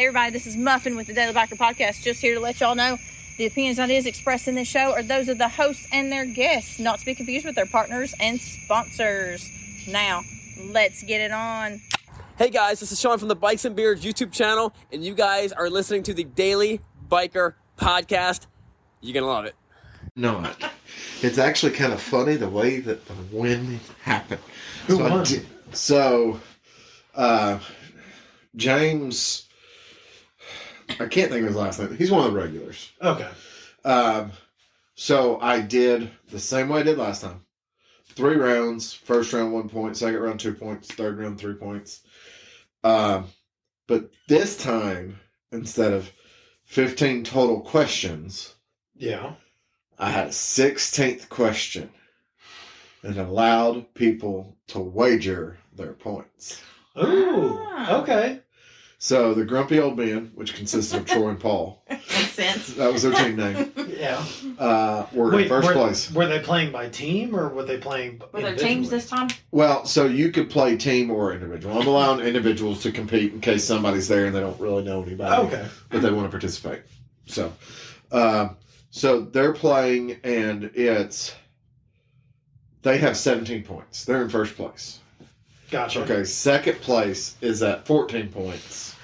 Hey everybody, this is Muffin with the Daily Biker Podcast. Just here to let y'all know the opinions and ideas expressed in this show are those of the hosts and their guests, not to be confused with their partners and sponsors. Now, let's get it on. Hey guys, this is Sean from the Bikes and Beards YouTube channel, and you guys are listening to the Daily Biker Podcast. You're gonna love it. Not. It's actually kind of funny the way that the win happened. Who won? James, I can't think of his last name. He's one of the regulars. Okay. So I did the same way I did last time. 3 rounds. First round 1 point. Second round 2 points. Third round 3 points. But this time, instead of 15 total questions, Yeah. I had a 16th question and allowed people to wager their points. Ooh. Ah. Okay. So the Grumpy Old Men, which consisted of Troy and Paul, Makes sense. that was their team name, Yeah. were in first place. Were they playing by team or were they playing Were there individually? teams this time? Well, so you could play team or individual. I'm allowing individuals to compete in case somebody's there and they don't really know anybody, Okay. but they want to participate. So, so they're playing, and they have 17 points. They're in first place. Gotcha. Okay, second place is at 14 points.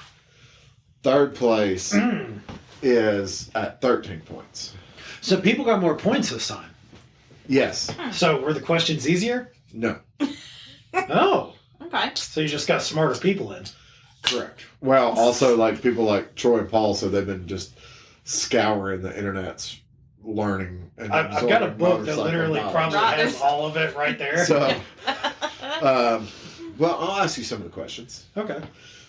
Third place is at 13 points. So people got more points this time. Yes. So were the questions easier? No. Oh. Okay. So you just got smarter people in. Correct. Well, also, like, people like Troy and Paul, so they've been just scouring the internets, learning. And I've got a absorbing book that motorcycle literally knowledge. probably Right, has there's- all of it right there. So, well, I'll ask you some of the questions. Okay.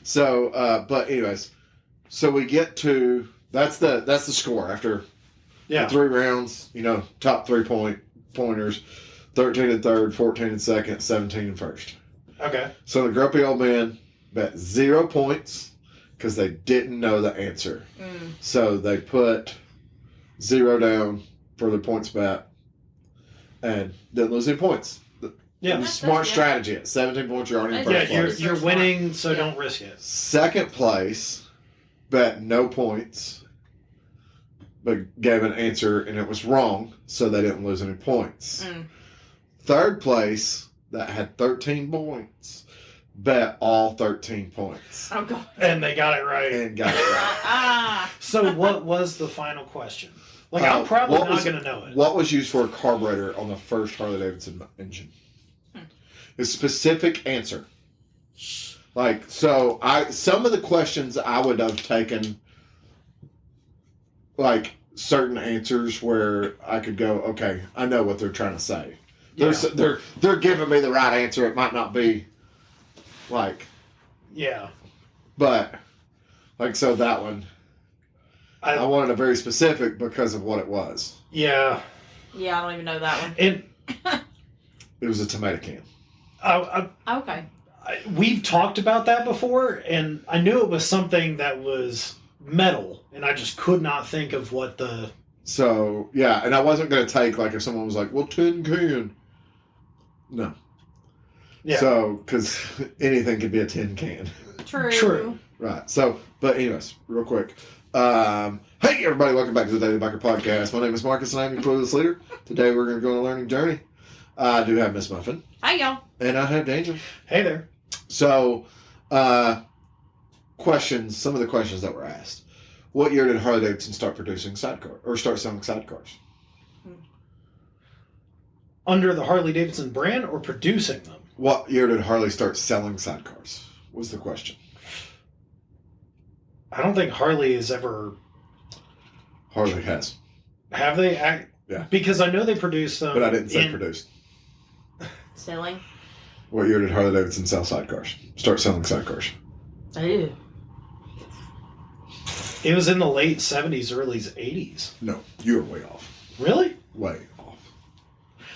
So, but anyways, so we get to that's the score after Yeah. 3 rounds. You know, top 3 pointers, 13 in third, 14 in second, 17 in first. Okay. So the Grumpy Old Man bet 0 points because they didn't know the answer. So they put 0 down for the points bet and didn't lose any points. Yeah. That's Smart good. strategy. At 17 points, you're already in Yeah, first Yeah, place. you're winning, so Yeah. don't risk it. Second place bet no points, but gave an answer and it was wrong, so they didn't lose any points. Third place that had 13 points bet all 13 points Oh, God. And they got it right. and got it right. Ah. So what was the final question? Like, I'm probably not going to know it. What was used for a carburetor on the first Harley Davidson engine? A specific answer. Like, so some of the questions I would have taken, like, certain answers where I could go, okay, I know what they're trying to say. Yeah. They're giving me the right answer. It might not be like, Yeah. but like, so that one I I, wanted a very specific because of what it was. yeah. Yeah, I don't even know that one. And It was a tomato can. Okay. We've talked about that before, and I knew it was something that was metal, and I just could not think of what the... So yeah, and I wasn't going to take, like, if someone was like, well, tin can. No. Yeah. So, because anything could be a tin can. True. Right. So, but anyways, real quick. Hey everybody, welcome back to the Daily Biker Podcast. My name is Marcus and I'm your clueless leader. Today we're going to go on a learning journey. I do have Miss Muffin Hey, y'all. and I have Danger. Hey there. So, questions, some of the questions that were asked. What year did Harley Davidson start producing sidecar or start selling sidecars? Under the Harley-Davidson brand or producing them? What year did Harley start selling sidecars? Was the question. I don't think Harley has ever... Harley has, Have they? Yeah. Because I know they produced them... but I didn't say produced. Selling. What year did Harley Davidson sell sidecars? Start selling sidecars. Ew. It was in the late 70s, early 80s. No, you were way off. Really? Way off.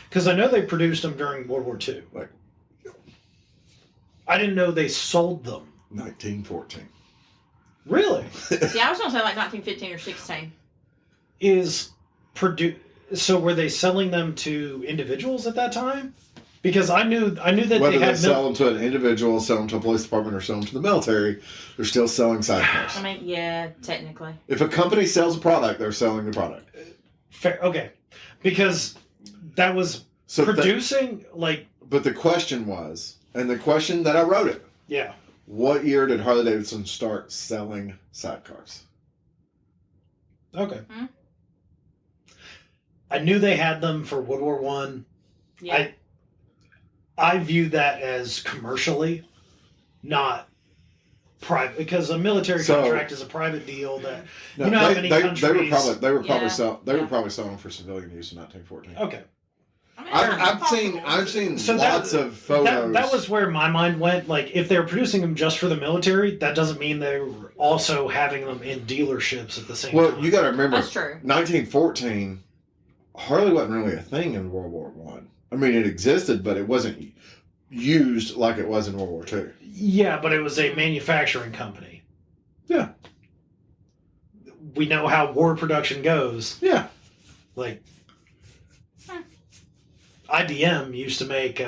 Because I know they produced them during World War II. Like I didn't know they sold them. 1914. Really? See, I was going to say like 1915 or 16. So were they selling them to individuals at that time? Because I knew that Whether they they had sell them to an individual, sell them to a police department, or sell them to the military, they're still selling sidecars. I mean, yeah, technically. If a company sells a product, they're selling the product. Fair, okay, because that was So producing like but the question was, and the question that I wrote it, yeah. what year did Harley Davidson start selling sidecars? Okay. Hmm? I knew they had them for World War One. Yeah. I view that as commercially, not private, because a military So- contract is a private deal that No, you know how they, many they, countries. they were probably Yeah. probably selling for civilian use in 1914. Okay. I mean, I've seen So lots of photos. That was where my mind went. Like, if they're producing them just for the military, that doesn't mean they're also having them in dealerships at the same well, time. you got to remember, That's true. 1914, Harley wasn't really a thing in World War One. I mean, it existed, but it wasn't used like it was in World War Two. Yeah, but it was a manufacturing company. Yeah. We know how war production goes. Yeah. Like, IBM used to make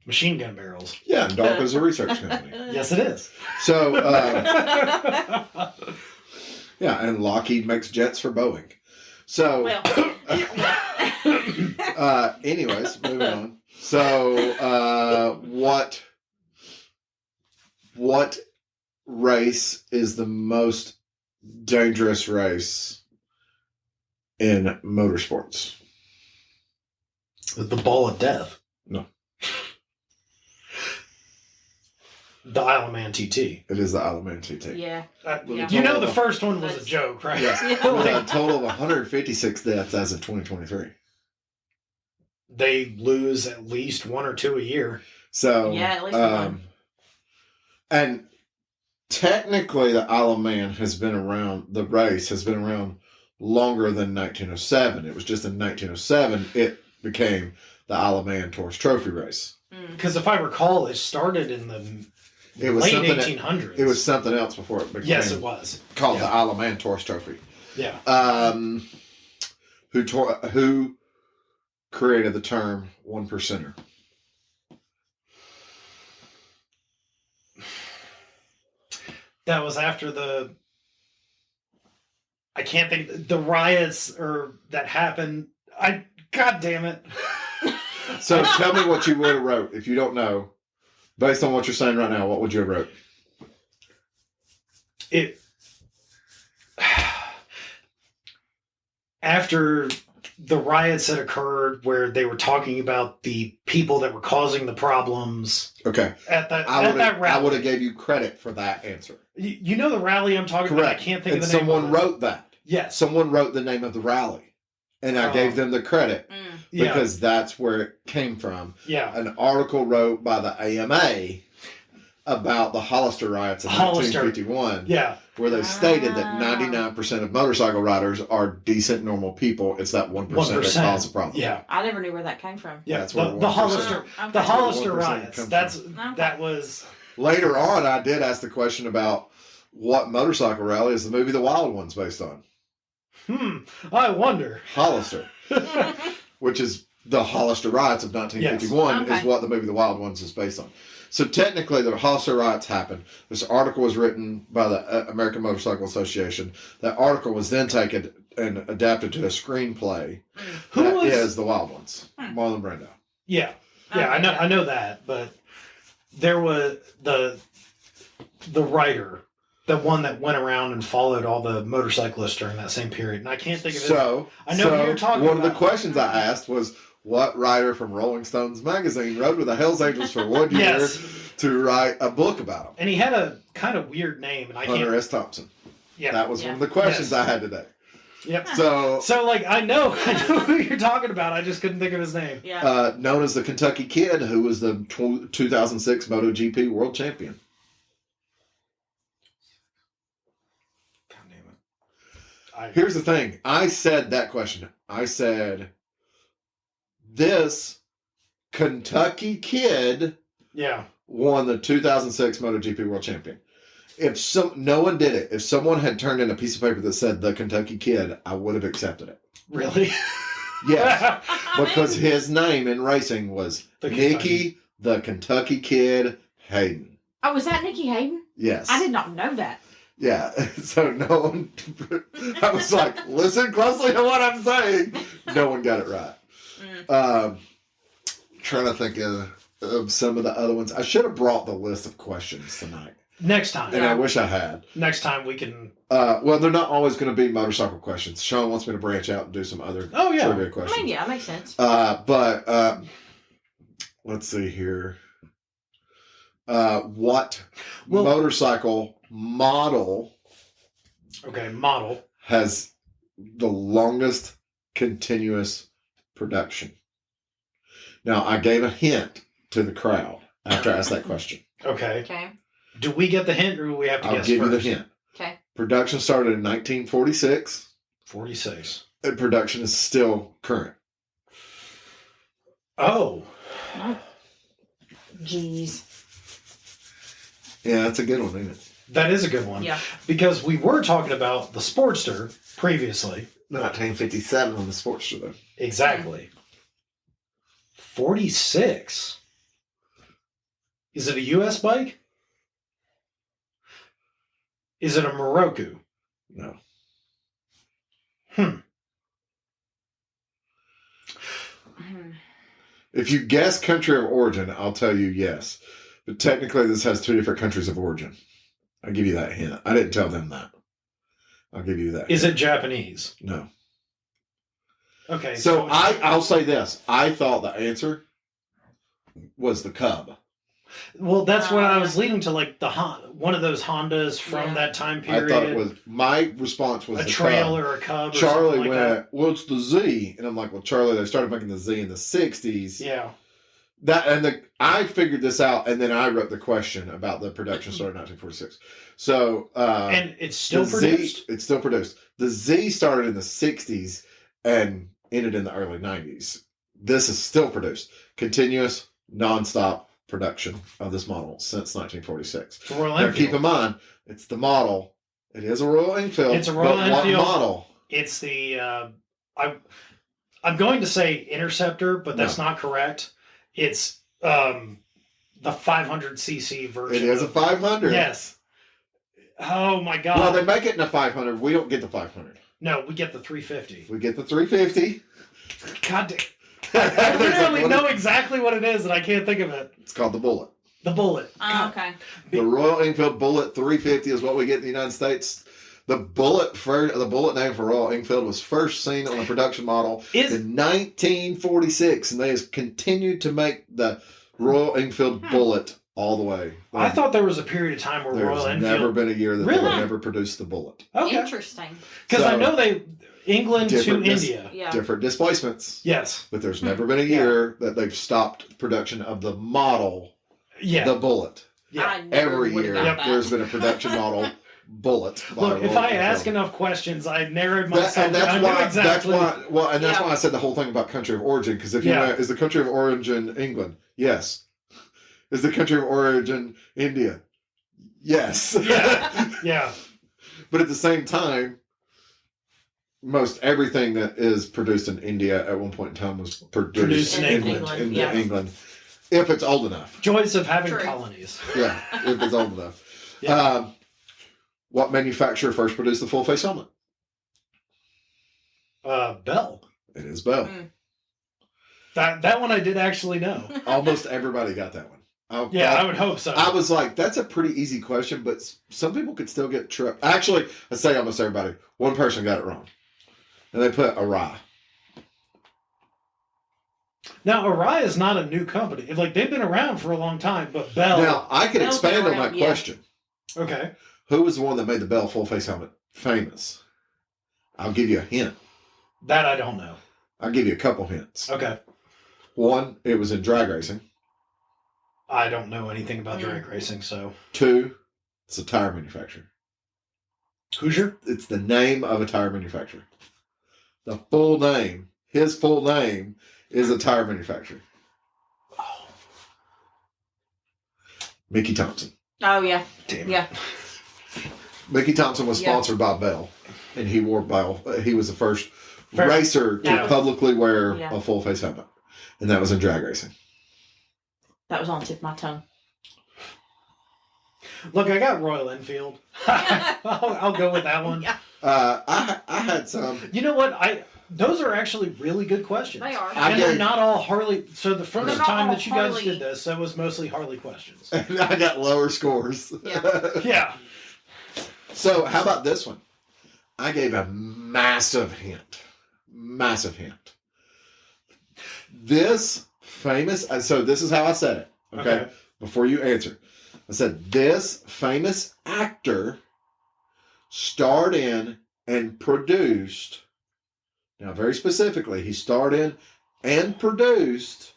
machine gun barrels. Yeah, and DARPA's a research company. Yes, it is. So, yeah, and Lockheed makes jets for Boeing. So, Well, anyways, moving on. So, what race is the most dangerous race in motorsports? The ball of death. No. The Isle of Man TT. It is the Isle of Man TT. yeah. Yeah. You know the first one was a joke, right? Yes. Yeah. With a total of 156 deaths as of 2023. They lose at least one or two a year. So, Yeah, at least one. and technically, the Isle of Man has been around. The race has been around longer than 1907. It was just in 1907 it became the Isle of Man Tourist Trophy race. Because if I recall, it started in the It was late something. 1800s. It was something else before it became. Yes, it was. called Yeah. the Isle of Man Tourist Trophy. Yeah. Who created the term one percenter? That was after the. I can't think the riots or that happened. God damn it! So tell me what you would have wrote if you don't know. Based on what you're saying right now, what would you have wrote? It after the riots that occurred, where they were talking about the people that were causing the problems Okay, at that I rally. would have gave you credit for that answer. You know the rally I'm talking about. I can't think and of the name. someone of it. wrote that. Yes. Someone wrote the name of the rally, and I Oh. gave them the credit Yeah. because that's where it came from. Yeah. An article wrote by the AMA about the Hollister riots in Hollister. 1951. Yeah. Where they stated that 99% of motorcycle riders are decent, normal people. It's that 1% that cause the problem. Yeah. I never knew where that came from. Yeah. That's where The 1%. Hollister. Okay. The Hollister 1% riots. comes That was. Later on, I did ask the question about what motorcycle rally is the movie The Wild Ones based on. I wonder. Hollister, which is the Hollister riots of 1951, Yes. is what the movie The Wild Ones is based on. So technically, the Hollister riots happened. This article was written by the American Motorcycle Association. That article was then taken and adapted to a screenplay. Who That was? is The Wild Ones. Marlon Brando. Yeah. Yeah. Okay, I know that, but there was the writer, the one that went around and followed all the motorcyclists during that same period, and I can't think of it. So, I know who you're talking one of the about. questions I asked was, what writer from Rolling Stones magazine rode with the Hells Angels for 1 year Yes. to write a book about them? And he had a kind of weird name, and I Hunter can't. S. Thompson. Yeah. That was Yeah. one of the questions Yes. I had today. Yep. So, So, like, I know who you're talking about. I just couldn't think of his name. Yeah. known as the Kentucky Kid, who was the 2006 MotoGP world champion. God damn it. Here's the thing. I said that question. I said, this Kentucky Kid Yeah. won the 2006 MotoGP world champion. No one did it. If someone had turned in a piece of paper that said the Kentucky Kid, I would have accepted it. Really? Yes, because his name in racing was The Nicky the Kentucky Kid Hayden. Oh, was that Nikki Hayden? Yes. I did not know that. Yeah. So no one. I was like, listen closely to what I'm saying. No one got it right. Trying to think of some of the other ones. I should have brought the list of questions tonight, Next time. and I wish I had. Next time we can. Well, they're not always going to be motorcycle questions. Sean wants me to branch out and do some other trivia questions. I mean, yeah, makes sense. But let's see here. What motorcycle model Okay, model. has the longest continuous production? Now, I gave a hint to the crowd after I asked that question. Okay. Okay. Do we get the hint or do we have to I'll guess give first? you the hint. Okay. Production started in 1946, 46. and production is still current. Oh. Jeez. Yeah, that's a good one, isn't it? That is a good one. Yeah. Because we were talking about the Sportster previously. 1957 on the Sportster, though. Exactly. 46. Is it a U.S. bike? Is it a Moroku? No. If you guess country of origin, I'll tell you yes. But technically, this has two different countries of origin. I'll give you that hint. I didn't tell them that. I'll give you that. Is it Japanese? No. Okay. So I'll say this. I thought the answer was the Cub. Well, that's what I was leading to, like one of those Hondas from that time period. I thought it was, my response was a the trail Cub. or a Cub. Or Charlie something like went, well, it's the Z. And I'm like, well, Charlie, they started making the Z in the 60s. that. Yeah. I figured this out, and then I wrote the question about the production started in 1946. So, And it's still the produced? Z, it's still produced. The Z started in the 60s and ended in the early 90s. This is still produced. Continuous, nonstop production of this model since 1946. It's a Royal Now, Enfield. keep in mind, it's the model. It is a Royal Enfield. It's a Royal but Enfield. What model? It's the I'm going to say Interceptor, but that's not correct. It's the 500cc version. It is a 500. Yes. Oh my god. Well, they make it in a 500. We don't get the 500. No, we get the 350. We get the 350. God damn. I literally know exactly what it is, and I can't think of it. It's called the Bullet. The Bullet. Oh, okay. The Royal Enfield Bullet 350 is what we get in the United States. The Bullet name for Royal Enfield was first seen on a production model in 1946, and they have continued to make the Royal Enfield Bullet all the way. I thought there was a period of time where Royal There's Enfield never been a year that Really? they never produced the Bullet. Okay. Interesting. Because I So, know England to different India. Yeah. Different displacements. Yes. But there's never been a year that they've stopped production of the model, Yeah. the Bullet. Yeah. I never Every would've year got that. there's been a production model Bullet. by Look, if Royal I ask Enfield. enough questions, I narrowed That- myself and down. that's I why. knew exactly. That's why I said the whole thing about country of origin. Because if you Yeah. went, is the country of origin England? Yes. Is the country of origin India? Yes. Yeah. Yeah. But at the same time, most everything that is produced in India at one point in time was produced in in England, in yeah. England, if it's old enough. Joys of having True. colonies. Yeah, if it's old enough. Yeah. What manufacturer first produced the full face helmet? Bell. It is Bell. Mm. That one I did actually know. Almost everybody got that one. Yeah, I would hope so. I was like, that's a pretty easy question, but some people could still get tripped. Actually, I say almost everybody. One person got it wrong. And they put Arai. Now, Arai is not a new company. Like, they've been around for a long time, but Bell. Now, I can Bell's expand been on that around, yeah. question. Okay. Who was the one that made the Bell full face helmet famous? I'll give you a hint. That I don't know. I'll give you a couple hints. Okay. One, it was in drag racing. I don't know anything about drag racing, so. Two, it's a tire manufacturer. Hoosier? It's the name of a tire manufacturer. The full name, his full name, is a tire manufacturer. Oh, Mickey Thompson. Oh, yeah. damn. Yeah. Mickey Thompson was Yeah. sponsored by Bell, and he wore Bell. He was the first racer to Yeah. publicly wear Yeah. a full face helmet, and that was in drag racing. That was on the tip of my tongue. Look, I got Royal Enfield. I'll go with that one. Yeah. I had some. You know what? Those are actually really good questions. They are. I And they're gave- not all Harley. So the They're first not time all that you guys Harley. did this, that was mostly Harley questions. I got lower scores. Yeah. Yeah. So how about this one? I gave a massive hint. Massive hint. This famous. So this is how I said it. Okay. Before you answer, I said this famous actor starred in and produced. Now, very specifically, he starred in and produced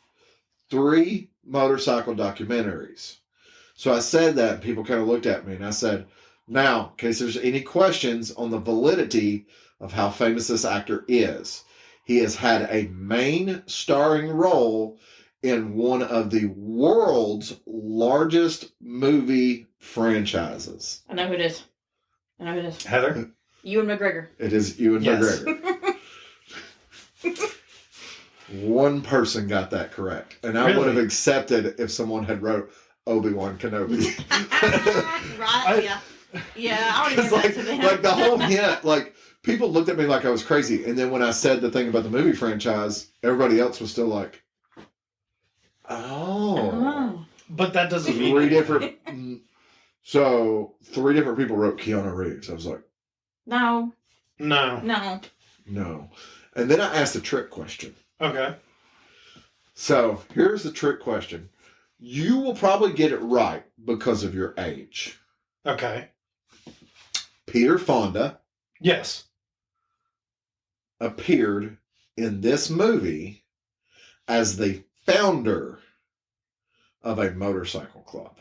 3 motorcycle documentaries. So I said that, and people kind of looked at me, and I said, now, in case there's any questions on the validity of how famous this actor is, he has had a main starring role in one of the world's largest movie franchises. I know who it is. Heather? Ewan McGregor. It is Ewan Yes. McGregor. One person got that correct, and I would Really? have accepted if someone had wrote Obi-Wan Kenobi. Right? Yeah. Yeah, I would have Because given that to them. like the whole hint, like people looked at me like I was crazy, and then when I said the thing about the movie franchise, everybody else was still like, "Oh, Oh. But that doesn't mean 3 anything. different." So 3 different people wrote Keanu Reeves. I was like, No. No. no. And then I asked a trick question. Okay. So here's the trick question. You will probably get it right because of your age. Okay. Peter Fonda Yes. appeared in this movie as the founder of a motorcycle club.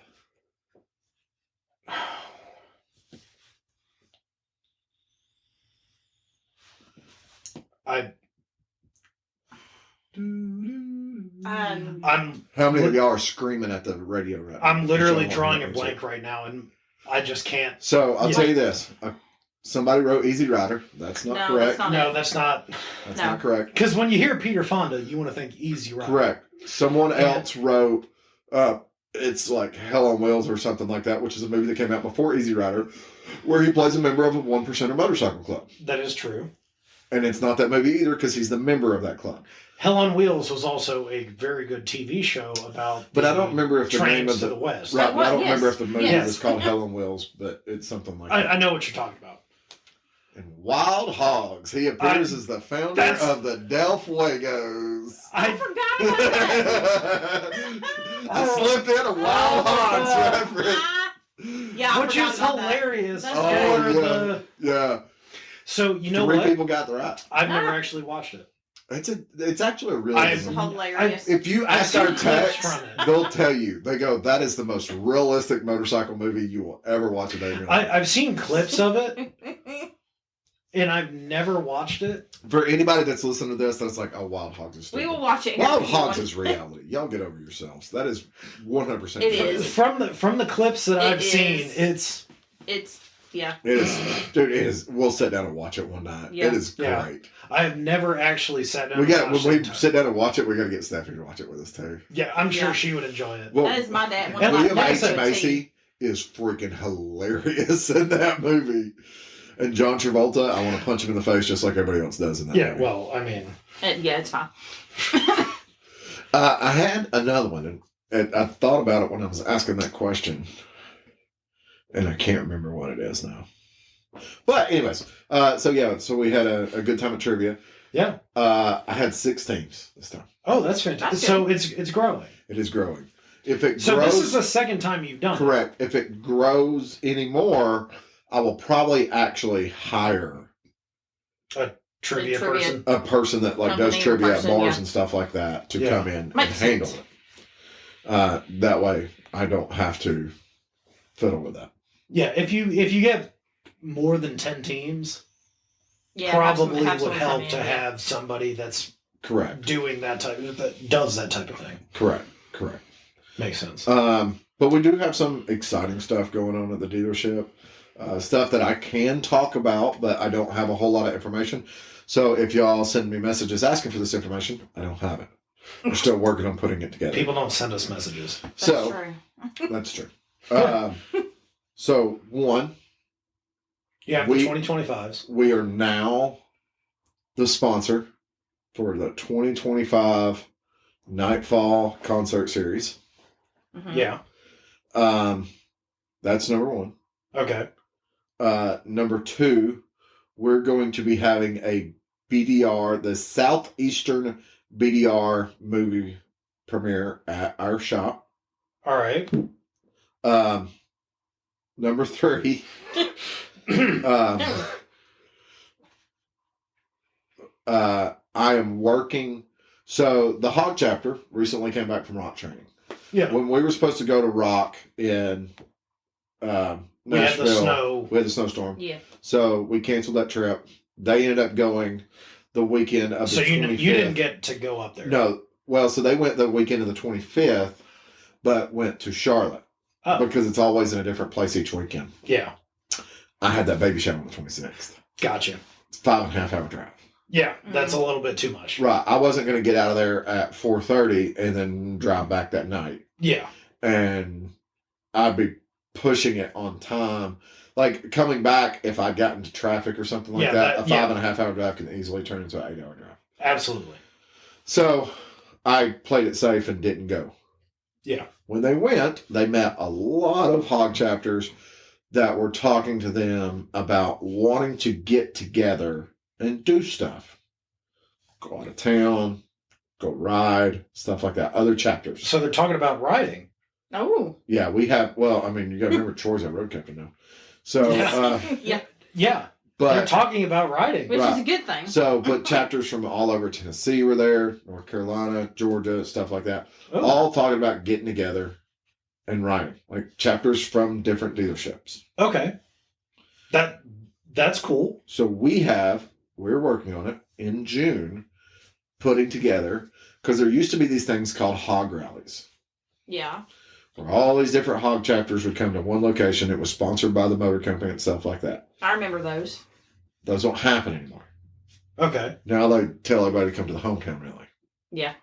I'm How many of y'all are screaming at the radio right now? I'm literally Y'all drawing a want blank answer. right now, and I just can't. So I'll Yeah. tell you this. Somebody wrote Easy Rider. That's not No, correct. that's not No, that's not. That's No. not correct. Because when you hear Peter Fonda, you want to think Easy Rider. Correct. Someone Yeah. else wrote, it's like Hell on Wheels or something like that, which is a movie that came out before Easy Rider, where he plays a member of a 1%er motorcycle club. That is true. And it's not that movie either because he's the member of that club. Hell on Wheels was also a very good TV show about. But I the don't remember if the name trains of to the the west. right. But I don't Yes. remember if the movie Yes. was called Hell on Wheels, but it's something like that. I know what you're talking about. And Wild Hogs, he appears as the founder that's- of the Del Fuegos. I forgot about that. I slipped in a Wild Hogs reference. Yeah, I Which forgot is about that. hilarious. That's Oh, for yeah. the- Yeah. So you know 3 what? people got the right. I've never Ah. actually watched it. It's actually a really I've- good It's movie. hilarious. If you I've ask seen our clips text, from it. they'll tell you. They go, that is the most realistic motorcycle movie you will ever watch a day in your life. I've seen clips of it, and I've never watched it. For anybody that's listening to this, that's like, oh, Wild Hogs is We stupid. will watch it. here Wild if you Hogs want. is reality. Y'all get over yourselves. That is 100% It true. is. From the clips that It I've seen, is. It's yeah. It is. Dude, it is. We'll sit down and watch it one night. Yeah. It is Yeah. great. I have never actually sat down. We got and watched when we it. sit down and watch it, we got to get Stephanie to watch it with us too. Yeah, I'm sure Yeah. she would enjoy it. Well, That is my dad. One And of my William dad's H. to a T. Macy is freaking hilarious in that movie. And John Travolta, I want to punch him in the face just like everybody else does in that Yeah, movie. well, I mean, Yeah, it's fine. I had another one, and I thought about it when I was asking that question, and I can't remember what it is now. But anyways, so we had a good time at trivia. yeah. I had 6 teams this time. Oh, that's fantastic. That's So it's growing. It is growing. If it So grows, this is the second time you've done it. correct. If it grows anymore, I will probably actually hire Trivia Trivia. person. a person that like does Company or trivia at person, bars yeah. and stuff like that to Yeah. come in Makes and handle sense. it. That way, I don't have to fiddle with that. Yeah, if you get more than 10 teams, Yeah, probably have would someone come help in, to yeah. have somebody that's Correct. doing that does that type of thing. Correct. Makes sense. But we do have some exciting stuff going on at the dealership. stuff that I can talk about, but I don't have a whole lot of information. So if y'all send me messages asking for this information, I don't have it. We're still working on putting it together. People don't send us messages. So true. that's true. So one, Yeah, the 2025s. we are now the sponsor for the 2025 Nightfall concert series. Mhm. Yeah. That's number one. Okay. Number two, we're going to be having a BDR, the Southeastern BDR movie premiere at our shop. All right. Number three, I am working. So the Hog chapter recently came back from rock training. Yeah. When we were supposed to go to rock in Nashville, We had the snow. we had the snowstorm. Yeah. So we canceled that trip. They ended up going the weekend of the So 25th. you didn't get to go up there. No. Well, so they went the weekend of the 25th, but went to Charlotte Oh, because it's always in a different place each weekend. yeah. I had that baby shower on the 26th. Gotcha. It's 5.5 hour drive. Yeah, that's a little bit too much. Right. I wasn't going to get out of there at 4:30 and then drive back that night. Yeah. And I'd be pushing it on time. Like coming back, if I'd gotten into traffic or something like Yeah, that, that- a 5.5 hour drive can easily turn into an 8 hour drive. Absolutely. So I played it safe and didn't go. Yeah. When they went, they met a lot of hog chapters that were talking to them about wanting to get together and do stuff. Go out of town, go ride, stuff like that. Other chapters. So they're talking about riding. Oh. Yeah, we have, well, I mean, you got to remember Troy's our road captain now. So, Yeah. Yeah. Yeah. They're but, talking about riding. Which is Right. a good thing. but chapters from all over Tennessee were there, North Carolina, Georgia, stuff like that. Oh, All talking about getting together and riding. Like chapters from different dealerships. okay. That's cool. So we're working on it in June, putting together, because there used to be these things called hog rallies, Yeah. where all these different hog chapters would come to one location. It was sponsored by the motor company and stuff like that. I remember those. Those don't happen anymore. Okay. Now they tell everybody to come to the hometown rally. Yeah.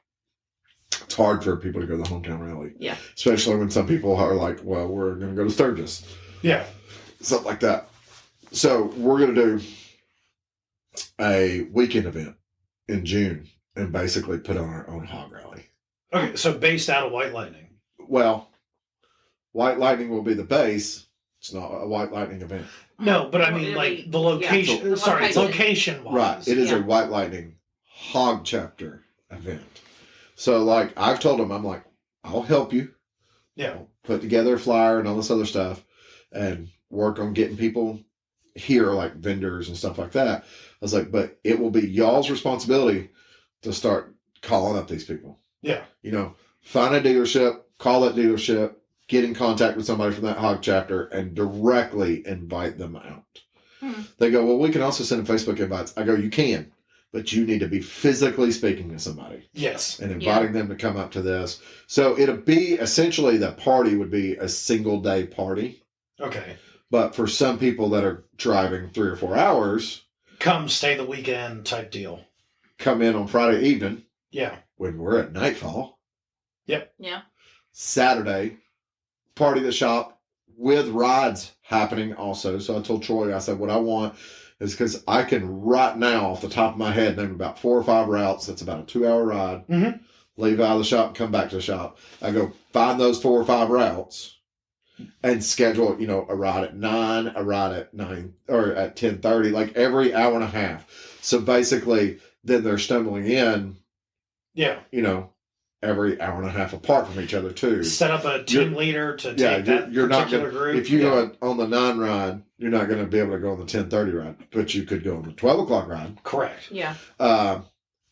It's hard for people to go to the hometown rally. Yeah. Especially when some people are like, well, we're going to go to Sturgis. Yeah. Something like that. So we're going to do a weekend event in June and basically put on our own hog rally. Okay. So based out of White Lightning. Well, White Lightning will be the base. It's not a White Lightning event. No, but I Well, mean, it'll like be- the location. yeah, the sorry, location. location wise. Right. It is a Yeah. White Lightning hog chapter event. So, like, I've told them, I'm like, I'll help you. Yeah. Put together a flyer and all this other stuff and work on getting people here, like vendors and stuff like that. I was like, but it will be y'all's responsibility to start calling up these people. Yeah. You know, find a dealership, call that dealership, get in contact with somebody from that hog chapter and directly invite them out. Hmm. They go, well, we can also send them Facebook invites. I go, you can, but you need to be physically speaking to somebody Yes. and inviting them to come up to this. So it'll be essentially the party would be a single day party. Okay. But for some people that are driving 3 or 4 hours, Come stay the weekend type deal. come in on Friday evening Yeah. when we're at nightfall. Yeah. Saturday, party the shop with rides happening also. So I told Troy, I said, what I want is because I can right now off the top of my head name about 4 or 5 routes. That's about a 2-hour ride. Mhm. Leave out of the shop, come back to the shop. I go find those 4 or 5 routes and schedule, you know, a ride at 9, a ride at 9 or at 10:30, like every hour and a half. So basically then they're stumbling in, Yeah. you know, every hour and a half apart from each other too. Set up a team leader to take Yeah, that you're not particular gonna, group. if you yeah. go on the 9 ride, you're not going to be able to go on the 10:30 ride, but you could go on the 12 o'clock ride. Correct. Yeah.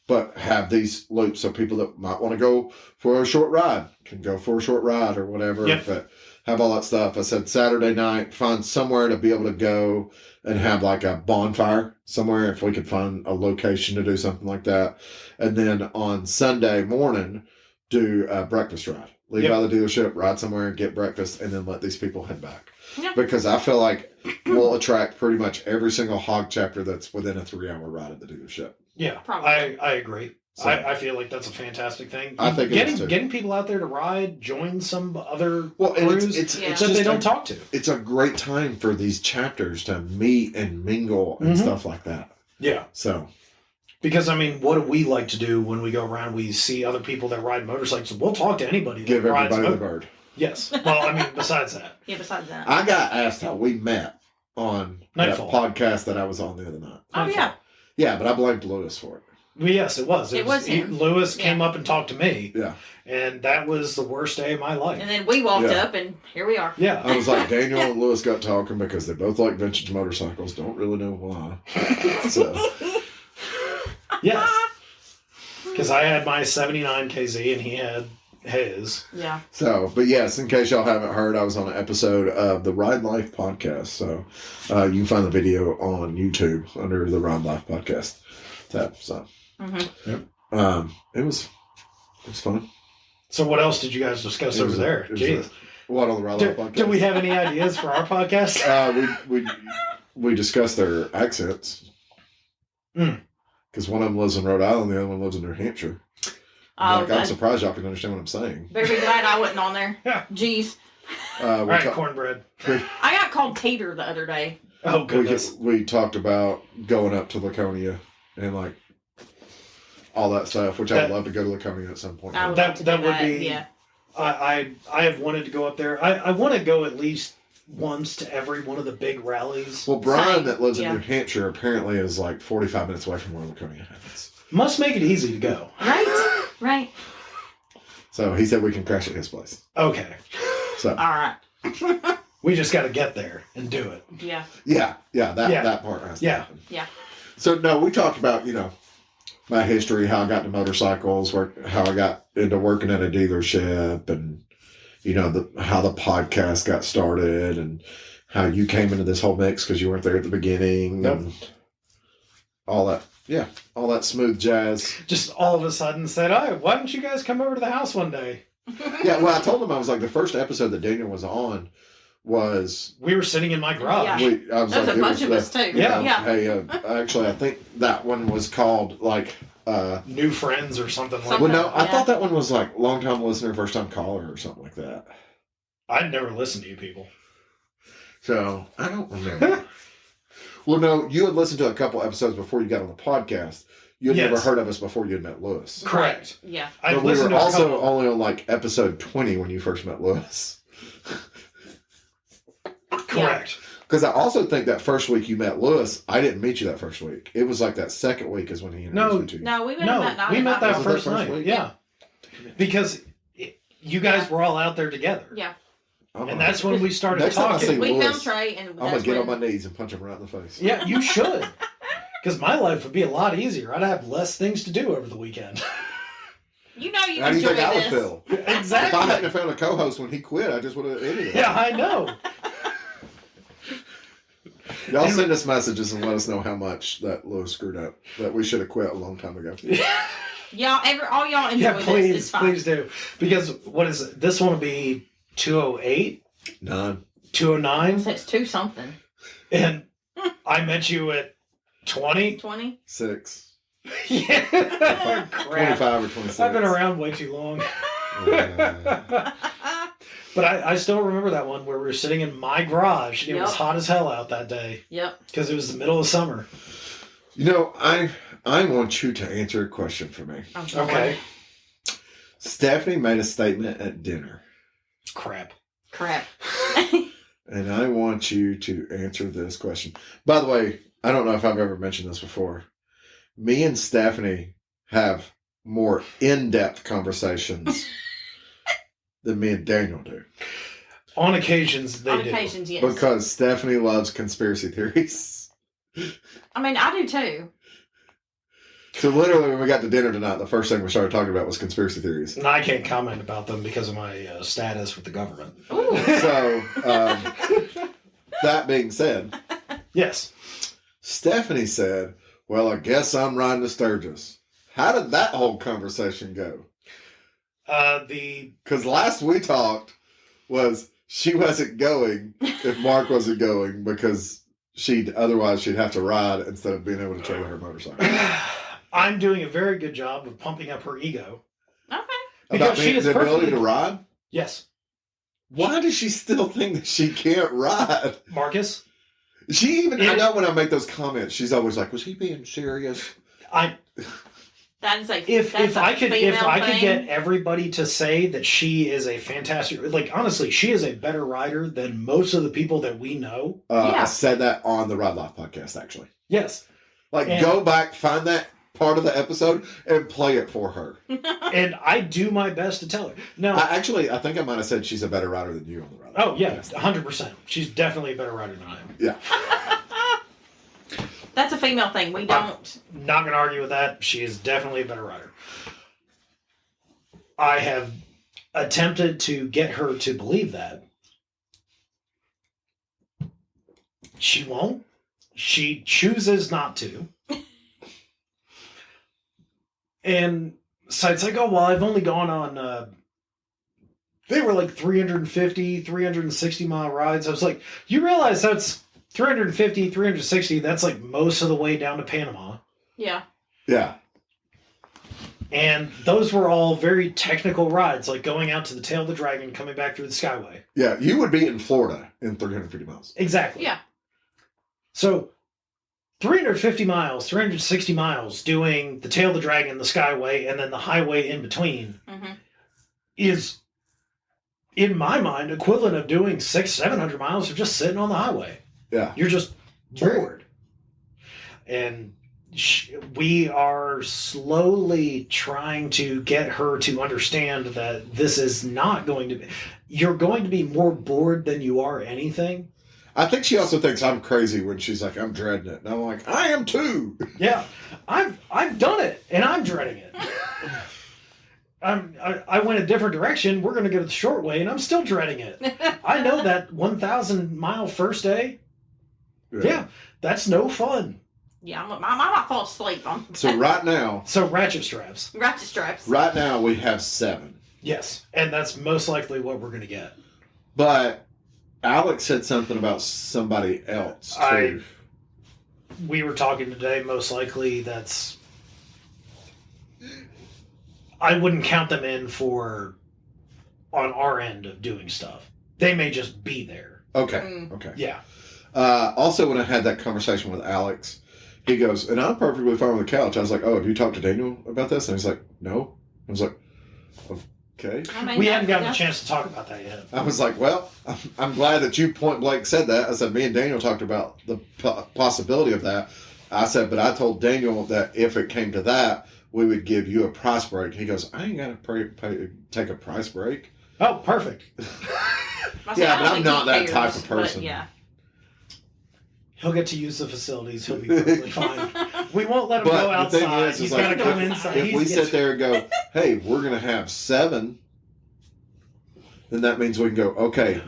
But have these loops so people that might want to go for a short ride can go for a short ride or whatever. Yep. But have all that stuff. I said Saturday night, find somewhere to be able to go and have like a bonfire somewhere if we could find a location to do something like that. And then on Sunday morning, do a breakfast ride. Leave Yep. out of the dealership, ride somewhere and get breakfast, and then let these people head back. Yeah. Because I feel like we'll attract pretty much every single hog chapter that's within a 3-hour ride at the dealership. Yeah, Probably. I agree. So- I feel like that's a fantastic thing. I think it is too. Getting people out there to ride, join some other Well, and crews it's Yeah. it's that just they don't talk to. it's a great time for these chapters to meet and mingle and Mhm. stuff like that. Yeah. So Because, I mean, what do we like to do when we go around? We see other people that ride motorcycles. We'll talk to anybody that give rides everybody the bird. Yes. Well, I mean, besides that. Yeah, besides that. I got asked how we met on Nightfall. that podcast that I was on the other night. Oh, yeah. Yeah, but I blamed Lewis for it. Well, yes, it was. It was him. Lewis came up and talked to me, Yeah. and that was the worst day of my life. And then we walked Yeah. up, and here we are. Yeah. I was like, Daniel and Lewis got talking because they both like vintage motorcycles. Don't really know why. So, Yes. Because I had my 79 KZ and he had his. Yeah. but yes, in case y'all haven't heard, I was on an episode of the Ride Life podcast. So you can find the video on YouTube under the Ride Life podcast tab. So it was fun. So what else did you guys discuss It over was there? it was Jeez. What on the Ride Life podcast? Do we have any ideas for our podcast? We discussed their accents. Mm. Because one of them lives in Rhode Island, the other one lives in New Hampshire. Oh, I'm surprised y'all can understand what I'm saying. better be glad I wasn't on there. Yeah. Jeez. All right, cornbread. I got called Tater the other day. Oh, goodness. we talked about going up to Laconia and like all that stuff, which I'd love to go to Laconia at some point. I would That- love to that do would that. be- Yeah. I have wanted to go up there. I want to go at least once to every one of the big rallies. Well, Brian, Same, that lives in yeah. New Hampshire, apparently is like 45 minutes away from where Laconia happens. Must make it easy to go. Right? Right. So he said we can crash at his place. Okay. So All right. We just got to get there and do it. Yeah. yeah, that Yeah. that part has to Yeah. happen. Yeah. So no, we talked about my history, how I got to motorcycles, how I got into working at a dealership, and how the podcast got started, and how you came into this whole mix because you weren't there at the beginning, Nope. and all that. Yeah, all that smooth jazz. Just all of a sudden said, "Oh, why don't you guys come over to the house one day?" Yeah, well, I told him I was like the first episode that Daniel was on was We were sitting in my garage. Yeah. I was There's like, a it bunch of was us, too. Yeah. Yeah. Hey, actually, I think that one was called like. New friends or something like Something. Well, that. no, I Yeah. thought that one was like long time listener, first time caller, or something like that. I'd never listened to you people. So I don't remember. Well, no, you had listened to a couple episodes before you got on the podcast. You had Yes. never heard of us before you had met Lewis. Correct. Yeah. I'd But we listened were to a also couple. only on like episode 20 when you first met Lewis. Correct. Because I also think that first week you met Lewis, I didn't meet you that first week. It was like that second week is when he introduced No, me to you. No, we met No, that night. we met that Was it that first first night. week? Yeah. Because you guys were all out there together. Yeah. I'm And that's when we started Next time I talking. see We Lewis, found Trey, and I'm going that's to get on when- my knees and punch him right in the face. Yeah, you should. Because my life would be a lot easier. I'd have less things to do over the weekend. You know you How do you enjoy think I would this. feel? If I Exactly. hadn't found a co-host when he quit, I just would have ended it. Yeah, I know. Y'all send us messages and let us know how much that Lewis screwed up. That we should have quit a long time ago. All y'all enjoy Yeah, this. please, It's fine. please do. Because what is it? This one will be 208, 209, So it's 2 something. and I met you at 20. 20? 6, Yeah, crap. 25 or 26. I've been around way too long. Yeah. But I still remember that one where we were sitting in my garage. It was Yep. hot as hell out that day Yep. because it was the middle of summer. I want you to answer a question for me. I'm sorry. Okay. Stephanie made a statement at dinner, Crap. Crap. and I want you to answer this question. By the way, I don't know if I've ever mentioned this before. Me and Stephanie have more in-depth conversations than me and Daniel do. On occasions, they On do. occasions, yes. Because Stephanie loves conspiracy theories. I mean, I do too. So literally when we got to dinner tonight, the first thing we started talking about was conspiracy theories. And I can't comment about them because of my status with the government. Ooh. So, that being said, Yes. Stephanie said, well, I guess I'm riding to Sturgis. How did that whole conversation go? The Because last we talked was she wasn't going if Mark wasn't going because otherwise she'd have to ride instead of being able to trailer her motorcycle. I'm doing a very good job of pumping up her ego. Okay. Because About she is the ability perfectly- to ride? Yes. Why does she still think that she can't ride? Marcus, I know when I make those comments, she's always like, was he being serious? That is like if I could thing. get everybody to say that she is a fantastic, like honestly, she is a better rider than most of the people that we know. Yeah. I said that on the Ride Life podcast, actually. Yes. Like, And- go back, find that part of the episode, and play it for her. And I do my best to tell her. No. I think I might have said she's a better rider than you on the Ride Life Oh yeah, podcast. 100%. She's definitely a better rider than I am. Yeah. That's a female thing. We don't. Not going to argue with that. She is definitely a better rider. I have attempted to get her to believe that. She won't. She chooses not to. And so it's like, oh, well, I've only gone on, they were like 350, 360 mile rides. I was like, you realize that's 350, 360, that's like most of the way down to Panama. Yeah. Yeah. And those were all very technical rides, like going out to the tail of the dragon, coming back through the Skyway. Yeah. You would be in Florida in 350 miles. Exactly. Yeah. So 350 miles, 360 miles doing the tail of the dragon, the Skyway, and then the highway in between Mm-hmm. is, in my mind, equivalent of doing 600-700 miles of just sitting on the highway. Yeah. You're just bored. And we are slowly trying to get her to understand that this is not going to be... You're going to be more bored than you are anything. I think she also thinks I'm crazy when she's like, I'm dreading it. And I'm like, I am too. Yeah. I've done it, and I'm dreading it. I went a different direction. We're going to go the short way, and I'm still dreading it. I know that 1,000-mile first day. Yeah, that's no fun. Yeah, I might fall asleep on So right now, So ratchet straps. ratchet straps. right now we have 7. Yes, and that's most likely what we're going to get. But Alex said something about somebody else too. We were talking today, most likely that's... I wouldn't count them in for on our end of doing stuff. They may just be there. Okay. Mm. Okay. Yeah. Also, when I had that conversation with Alex, he goes, and I'm perfectly fine with the couch. I was like, oh, have you talked to Daniel about this? And he's like, no. I was like, okay. I mean, We haven't gotten a that's- chance to talk about that yet. I was like, well, I'm glad that you point blank said that. I said, me and Daniel talked about the possibility of that. I said, but I told Daniel that if it came to that, we would give you a price break. He goes, I ain't got to take a price break. Oh, perfect. I said, Yeah, I but don't I'm think not he that cares, type of but person. Yeah. He'll get to use the facilities. He'll be perfectly fine. We won't let him go But the thing outside. is He's like, got to come inside. if we sit there and go, hey, we're going to have 7, then that means we can go, okay,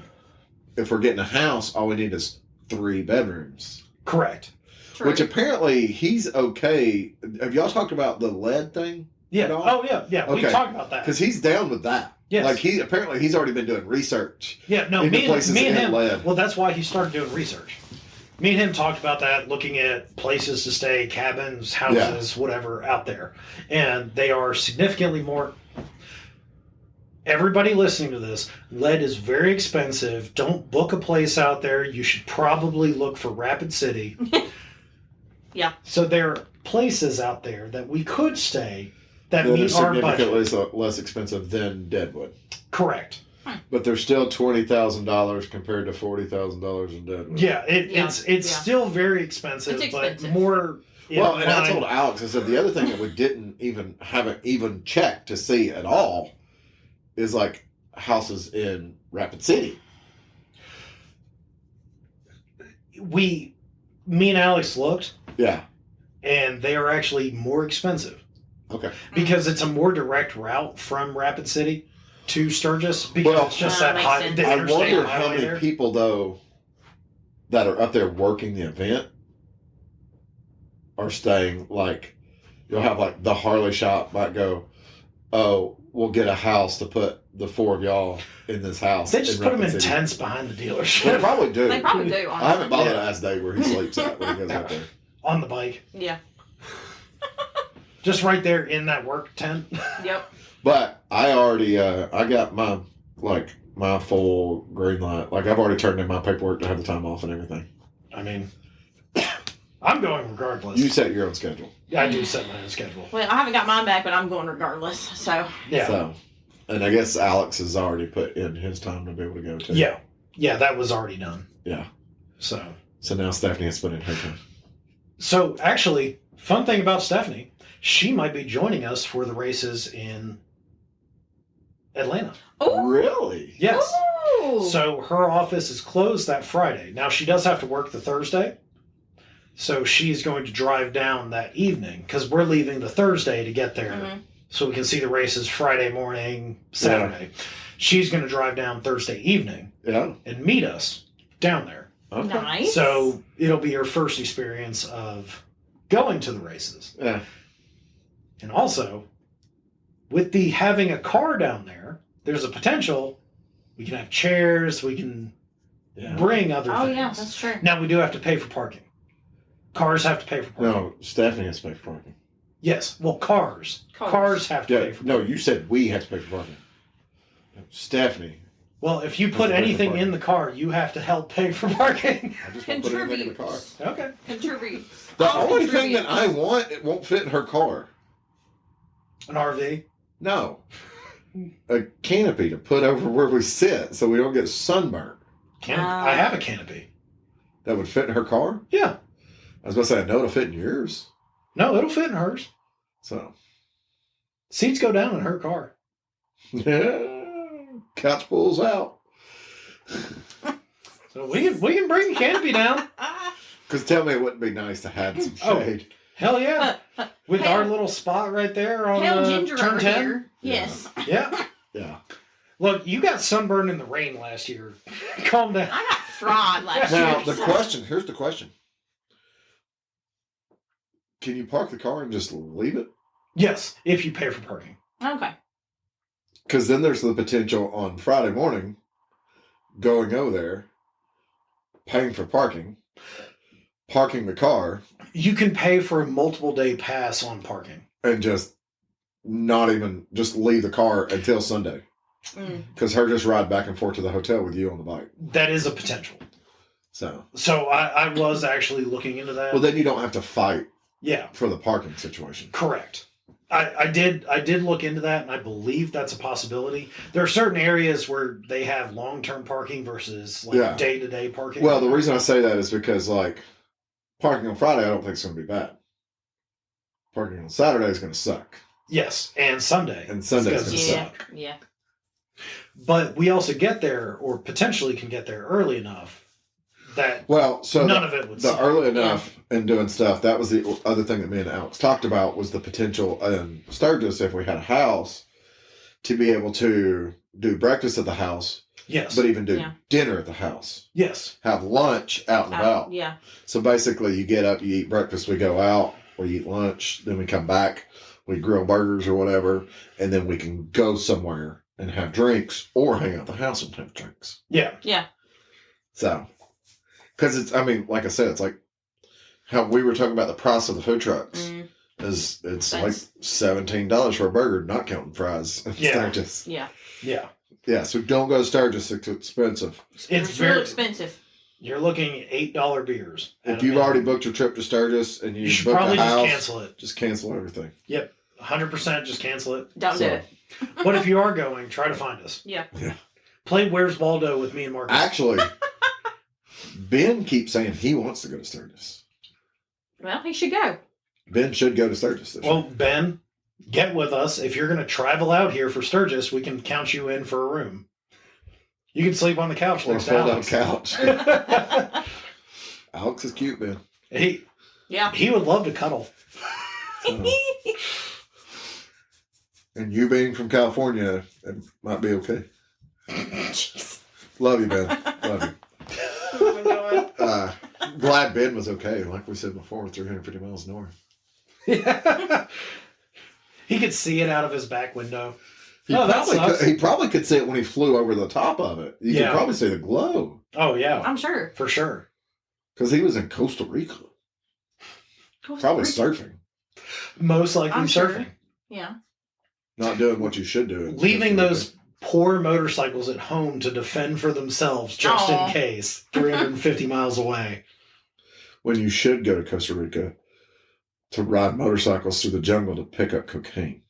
if we're getting a house, all we need is 3 bedrooms. Correct. True. Which apparently he's okay. Have y'all talked about the lead thing? Yeah. at all? Oh, yeah. Yeah. We Okay. talked about that. Because he's down with that. Yes. Like he's already been doing research. Yeah, no, in the me places and in him. lead. Well, that's why he started doing research. Me and him talked about that, looking at places to stay, cabins, houses, whatever out there, and they are significantly more. Everybody listening to this, lead is very expensive. Don't book a place out there. You should probably look for Rapid City. Yeah. So there are places out there that we could stay that That are meet our significantly budget. less expensive than Deadwood. Correct. But they're still $20,000 compared to $40,000 in Deadwood. Yeah, Yeah, it's yeah. still very expensive, It's expensive. but more. in Well, and I line- told Alex, I said the other thing that we haven't even checked to see at all is like houses in Rapid City. me and Alex looked, Yeah. and they are actually more expensive Okay. because it's a more direct route from Rapid City to Sturgis because Well, it's just that that makes high. sense. The I interstate wonder how highway many there. people though that are up there working the event are staying. Like you'll have like the Harley shop might go, oh, we'll get a house to put the 4 of y'all in this house. They just put them in Rapid City. tents behind the They dealership probably do. They probably do. Honestly. I haven't bothered Yeah. to ask Dave where he sleeps at when he goes out there. on the bike. Yeah. Just right there in that work tent. Yep. But I already, I got my full green light. Like, I've already turned in my paperwork to have the time off and everything. I mean, I'm going regardless. You set your own schedule. Yeah, I do set my own schedule. Well, I haven't got mine back, but I'm going regardless. So. Yeah. So, and I guess Alex has already put in his time to be able to go too. Yeah. Yeah, that was already done. Yeah. So now Stephanie has put in her time. So actually, fun thing about Stephanie, she might be joining us for the races in Atlanta. Ooh. Really? Yes. Ooh. So her office is closed that Friday. Now she does have to work the Thursday. So she's going to drive down that evening because we're leaving the Thursday to get there Mhm. so we can see the races Friday morning, Saturday. She's going to drive down Thursday evening Yeah. and meet us down there. Okay. Nice. So it'll be her first experience of going to the races. Yeah. And also, with the having a car down there, there's a potential we can have chairs, we can Yeah. bring other Oh things. yeah, that's true. Now we do have to pay for parking. Cars have to pay for parking. No, Stephanie has to pay for parking. Yes, well, cars. Cars. Cars have to Yeah. pay for No, parking. you said we have to pay for parking. Stephanie. Well, if you Has put to pay for anything parking. in the car, you have to help pay for parking. I just want to put everything in the car. Contributes. Okay. Contributes. The All only thing that contributes. I want, it won't fit in her car. An RV. No. A canopy to put over where we sit so we don't get sunburned. I have a canopy. That would fit in her car? Yeah. I was going to say, I know it'll fit in yours. No, it'll fit in hers. So, Seats go down in her car. couch pulls out. So we can bring a canopy down. Because tell me it wouldn't be nice to have some Oh. shade. Hell yeah. With Hail- our little spot right there on Hail Ginger turn over 10. here. Yes. Yeah. Yeah. Look, you got sunburned in the rain last year. Calm down. I got fried last Now, year. the so- question, here's the question. Can you park the car and just leave it? Yes, if you pay for parking. Okay. Because then there's the potential on Friday morning going over there, paying for parking the car, You can pay for a multiple day pass on parking. and just not even just leave the car until Sunday. Mm. Because her just ride back and forth to the hotel with you on the bike. That is a potential. So, So I was actually looking into that. well, then you don't have to fight Yeah, for the parking situation. correct. I did look into that, and I believe that's a possibility. There are certain areas where they have long term parking versus Yeah. day to day parking. Well, the reason I say that is because, like, parking on Friday, I don't think it's going to be bad. Parking on Saturday is going to suck. Yes, and Sunday. And Sunday's It's gonna gonna Yeah. suck. Yeah. But we also get there, or potentially can get there early enough that Well, so none of it would the suck. early enough and doing stuff, that was the other thing that me and Alex talked about, was the potential in Sturgis, if we had a house, to be able to do breakfast at the house, Yes. but even do Yeah. dinner at the house, yes. have lunch out and about. Yeah. So basically, you get up, you eat breakfast, we go out, we eat lunch, then we come back, we grill burgers or whatever, and then we can go somewhere and have drinks or hang out at the house and have drinks. Yeah. Yeah. So, because it's, I mean, like I said, it's like how we were talking about the price of the food trucks. Mm. It's That's- like $17 for a burger, not counting fries. at Yeah. Sturgis. Yeah. Yeah. Yeah, so don't go to Sturgis, it's expensive. It's real very expensive. You're looking at $8 beers. If you've already booked your trip to Sturgis and you you should booked probably a house, just cancel it. just cancel everything. 100% just cancel it. Don't So- do it. But if you are going, try to find us. Yeah. Play Where's Waldo with me and Marcus. Actually, Ben keeps saying he wants to go to Sturgis. Well, he should go. Ben should go to Sturgis this Well, year. Ben, get with us. If you're going to travel out here for Sturgis, we can count you in for a room. You can sleep on the couch Or a next to fold-out Alex. couch. Alex is cute, Ben. Yeah. He would love to cuddle. So, and you being from California, it might be okay. Jeez. Love you, Ben. Love you. Oh my God. Glad Ben was okay. Like we said before, 350 miles north. He could see it out of his back window. He, Oh, that probably sucks. could, he probably could see it when he flew over the top of it. You Yeah. could probably see the glow Oh yeah, I'm sure. for sure. because he was in Costa Rica, probably surfing, Most likely I'm sure. surfing. Yeah. not doing what you should do. in Leaving Costa Rica. those poor motorcycles at home to defend for themselves just Aw. in case 350 miles away. when you should go to Costa Rica to ride motorcycles through the jungle to pick up cocaine.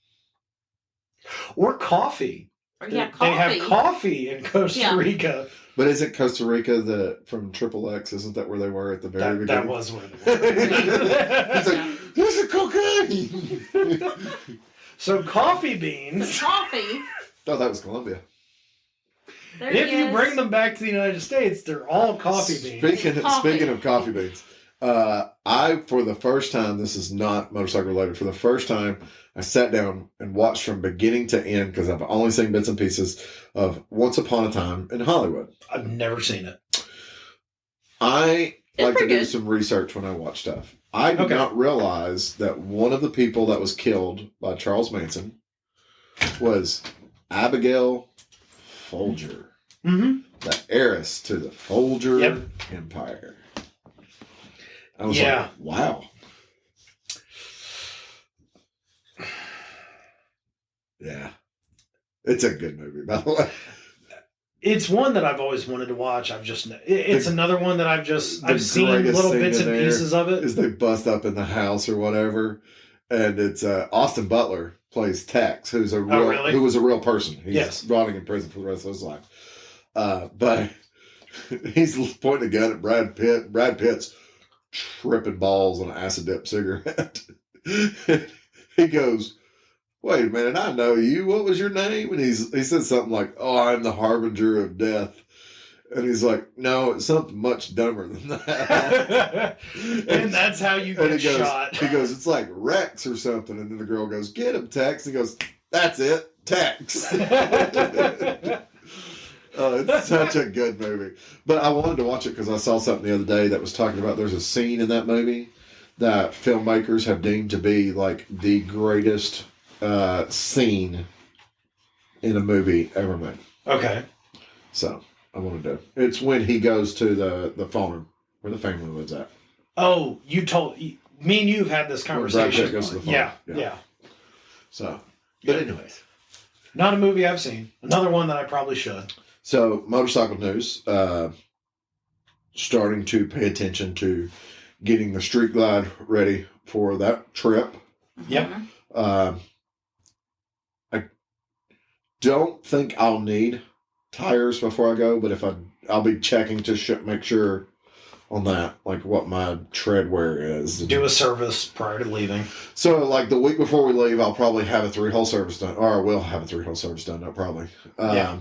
Or coffee. Or, yeah, They coffee. have coffee in Costa Yeah. Rica. But isn't Costa Rica from Triple X? Isn't that where they were at the very That beginning? was what He's it was. like, "There's a cocaine." So coffee beans, Coffee. Oh, that was Colombia. There if he you is. bring them back to the United States, they're all coffee beans. Speaking of coffee beans, for the first time, this is not motorcycle related. For the first time, I sat down and watched from beginning to end because I've only seen bits and pieces of Once Upon a Time in Hollywood. I've never seen it. I It's like to pretty do good. some research when I watch stuff. I did Okay. not realize that one of the people that was killed by Charles Manson was Abigail Folger, Mm-hmm. the heiress to the Folger Yep. Empire. I was Yeah. like, wow. Yeah. It's a good movie, by the way. It's one that I've always wanted to watch. It's another one that the I've seen greatest little scene bits in and there pieces of it. Is they bust up in the house or whatever, and it's Austin Butler plays Tex, who was a real person. He's Yes. rotting in prison for the rest of his life. But he's pointing a gun at Brad Pitt. Brad Pitt's tripping balls on an acid dip cigarette. He goes, "Wait a minute, I know you. What was your name?" And he said something like, "Oh, I'm the harbinger of death." And he's like, "No, it's something much dumber than that." And that's how you And get he goes, shot. he goes, "It's like Rex or something." And then the girl goes, "Get him, Tex." And he goes, "That's it, Tex." Oh, it's such a good movie. But I wanted to watch it because I saw something the other day that was talking about there's a scene in that movie that filmmakers have deemed to be like the greatest scene in a movie ever made. Okay. So I wanted to. It's when he goes to the farm where the family lives at. Oh, me and you have had this Brad Pitt conversation. goes to the farm. Yeah, Yeah. yeah. So, but anyways. Not a movie I've seen. Another one that I probably should. So, motorcycle news. Starting to pay attention to getting the Street Glide ready for that trip. Yep. Mhm. I don't think I'll need tires before I go, but I'll be checking to make sure on that, like what my tread wear is. Do a service prior to leaving. So, like the week before we leave, I'll probably have a 3-hole service done, or I will have a 3-hole service done. No, probably. Yeah.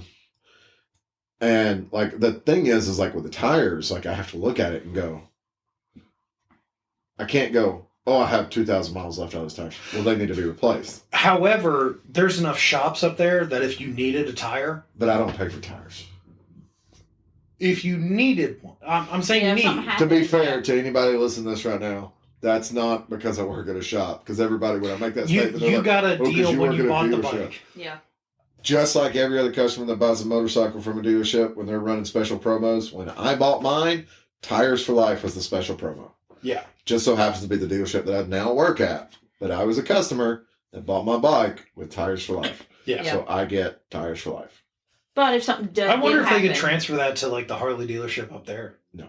And like the thing is like with the tires, like I have to look at it and go. I can't go, "Oh, I have 2,000 miles left on those tires." Well, they need to be replaced. However, there's enough shops up there that if you needed a tire, But I don't pay for tires. if you needed one, I'm saying Yeah, if something need. happens, To be fair yeah. to anybody listening to this right now, that's not because I work at a shop. Because everybody, when I make that You statement, they're like, got a "Oh, 'cause deal you when work you at a bought the dealership." bike. Yeah. Just like every other customer that buys a motorcycle from a dealership when they're running special promos, when I bought mine, Tires for Life was the special promo. Yeah. Just so happens to be the dealership that I now work at. But I was a customer that bought my bike with Tires for Life. Yeah. Yeah. So I get Tires for Life. But if something does, I wonder if they happen, could transfer that to like the Harley dealership up there. No.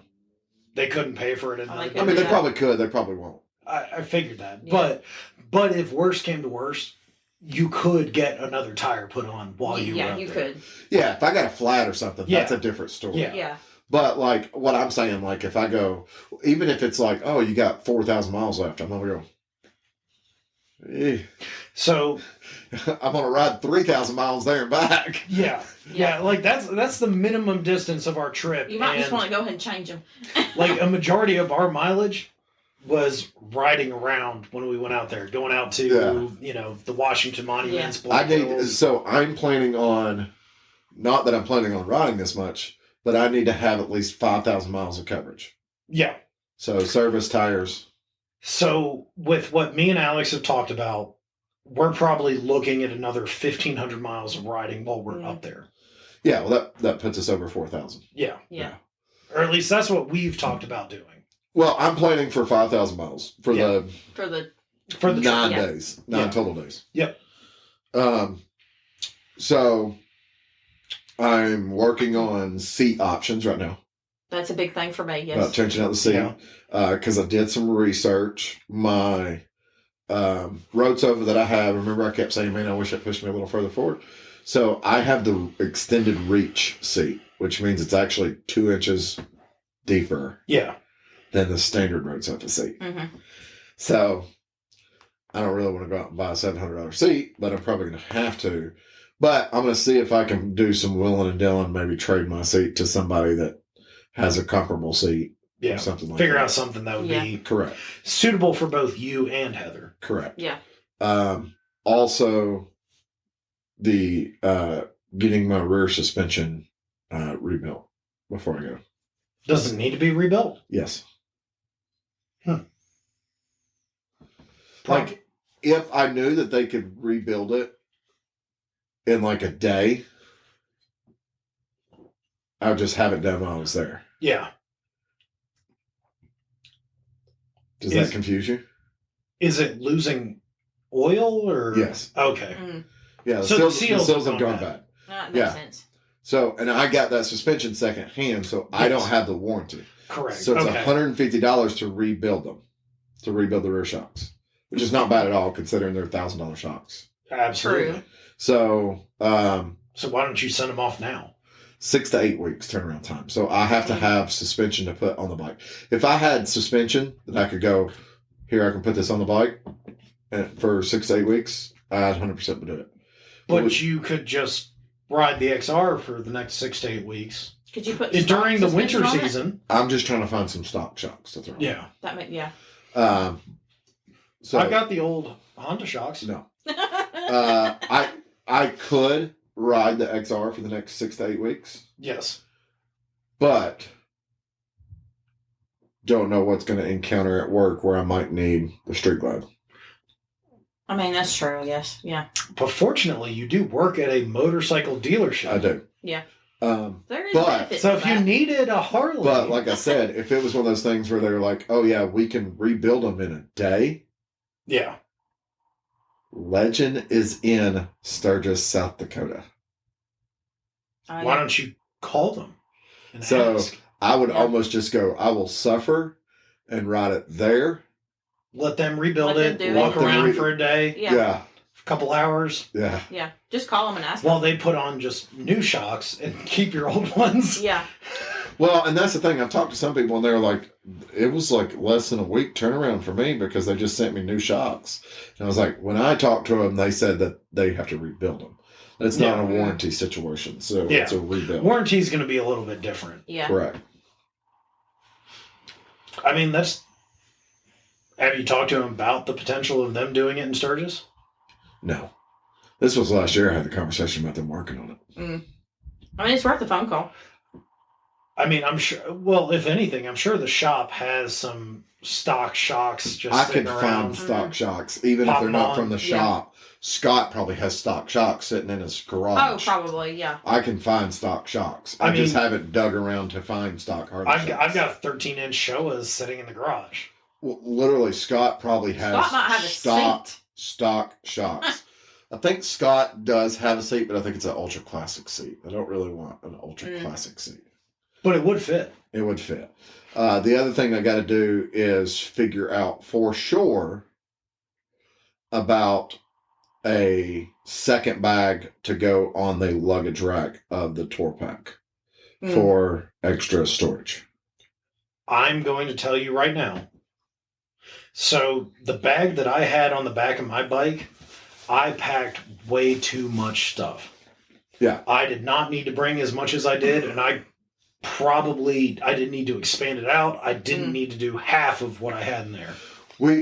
They couldn't pay for it. In I like I mean, they Yeah. probably could. They probably won't. I figured that. Yeah. But if worse came to worse, you could get another tire put on while you were yeah, up you there. could. Yeah, if I got a flat or something, Yeah. that's a different story. Yeah. Yeah. But like what I'm saying, like if I go, even if it's like, "Oh, you got 4,000 miles left," I'm gonna go. So I'm gonna ride 3,000 miles there and back. yeah, like that's the minimum distance of our trip. You might just and, want to go ahead and change them. like a majority of our mileage was riding around when we went out there, going out to the Washington Monuments. I Black need. Hills. So I'm planning on, not that I'm planning on riding this much, but I need to have at least 5,000 miles of coverage. Yeah. So service, tires. So with what me and Alex have talked about, we're probably looking at another 1,500 miles of riding while we're Mm. up there. Yeah, well, that puts us over 4,000. Yeah. Yeah. Or at least that's what we've talked about doing. Well, I'm planning for 5,000 miles for Yeah. For the For the 9 yeah. days, 9 Yeah. total days. Yep. So I'm working on seat options right now. that's a big thing for me. About Yes. changing out the seat. Yeah. Because I did some research. My road sofa that I have, remember I kept saying, man, I wish it pushed me a little further forward. So I have the extended reach seat, which means it's actually 2 inches deeper Yeah. than the standard road sofa seat. Mm-hmm. So I don't really want to go out and buy a $700 seat, but I'm probably going to have to. But I'm going to see if I can do some willing and dealing, maybe trade my seat to somebody that has a comparable seat Yeah. or something like Figure that. out something that would Yeah. be Correct. suitable for both you and Heather. Correct. Yeah. Also, the getting my rear suspension rebuilt before I go. Does it need to be rebuilt? Yes. Like, Like, if I knew that they could rebuild it in like a day, I would just have it done while I was there. yeah. Does Is- that confuse you? Is it losing oil or? Yes. Okay. Mm. Yeah, the So the seals seals have have gone gone bad. That makes Yeah. sense. So, and I got that suspension second hand, so I Yes. don't have the warranty. Correct. So it's okay. $150 to rebuild them, to rebuild the rear shocks, which is not bad at all considering they're $1,000 shocks. Absolutely. True. So, So why don't you send them off now? 6 to 8 weeks turnaround time. So I have to have suspension to put on the bike. If I had suspension that I could go, here, I can put this on the bike and for 6 to 8 weeks, I'd 100% would do it. But you could just ride the XR for the next 6 to 8 weeks Could you put during the stock winter suspension on it? season. I'm just trying to find some stock shocks to throw on. Yeah. That may, yeah. So I've got the old Honda shocks. no. I could ride the XR for the next 6 to 8 weeks, Yes. but don't know what's going to encounter at work where I might need the street glide. I mean, that's true. Yes. Yeah. But fortunately, you do work at a motorcycle dealership. I do. Yeah. Um, There is But- benefits So to if you that. needed a Harley, but like I said, if it was one of those things where they're like, oh yeah, we can rebuild them in a day, yeah, Legend is in Sturgis, South Dakota. Oh, why yeah. don't you call them and So ask? I would Yeah. almost just go, I will suffer and ride it there. Let them rebuild Let them it. do Walk it. around for a day, Yeah. Yeah. a couple hours, Yeah. Yeah. Just call them and ask them. while they put on just new shocks and keep your old ones. Yeah. Well, and that's the thing. I've talked to some people and they're like, it was like less than a week turnaround for me because they just sent me new shocks. And I was like, when I talked to them, they said that they have to rebuild them. It's not Yeah. a warranty situation. So Yeah. it's a rebuild. Warranty's going to be a little bit different. Yeah. Correct. I mean, that's. Have you talked to them about the potential of them doing it in Sturgis? No. This was last year. I had the conversation about them working on it. I mean, it's worth a phone call. I mean, I'm sure. Well, if anything, I'm sure the shop has some stock shocks just I sitting could around. find stock shocks, even Pop if they're them not on. from the Yeah. shop. Scott probably has stock shocks sitting in his Oh, garage. probably. Yeah. I can find stock shocks. I I just mean- haven't dug around to find stock Harley I've shocks. got 13-inch Showas sitting in the garage. Well, literally, Scott probably has Scott might have a stock seat. stock shocks. I think Scott does have a seat, but I think it's an ultra classic seat. I don't really want an ultra classic seat. But it would fit. It would fit. The other thing I got to do is figure out for sure about a second bag to go on the luggage rack of the tour pack Mm. for extra storage. I'm going to tell you right now. So the bag that I had on the back of my bike, I packed way too much stuff. Yeah. I did not need to bring as much as I did, and I didn't need to expand it out. I didn't need to do half of what I had in there.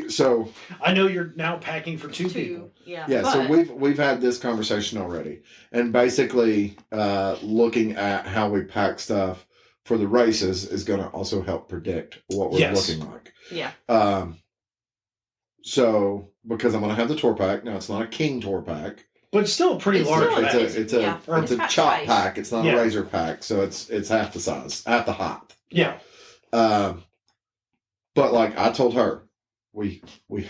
So I know you're now packing for two people. Yeah. yeah, but, so we've had this conversation already, and basically looking at how we pack stuff for the races is going to also help predict what we're Yes. looking like. Yeah. So, because I'm going to have the tour pack, now it's not a king tour pack. But it's still a pretty It's large still- bag. It's a It's chop pack size. pack. It's not Yeah. a razor pack, so it's half the size, half the height. Yeah. But like I told her, we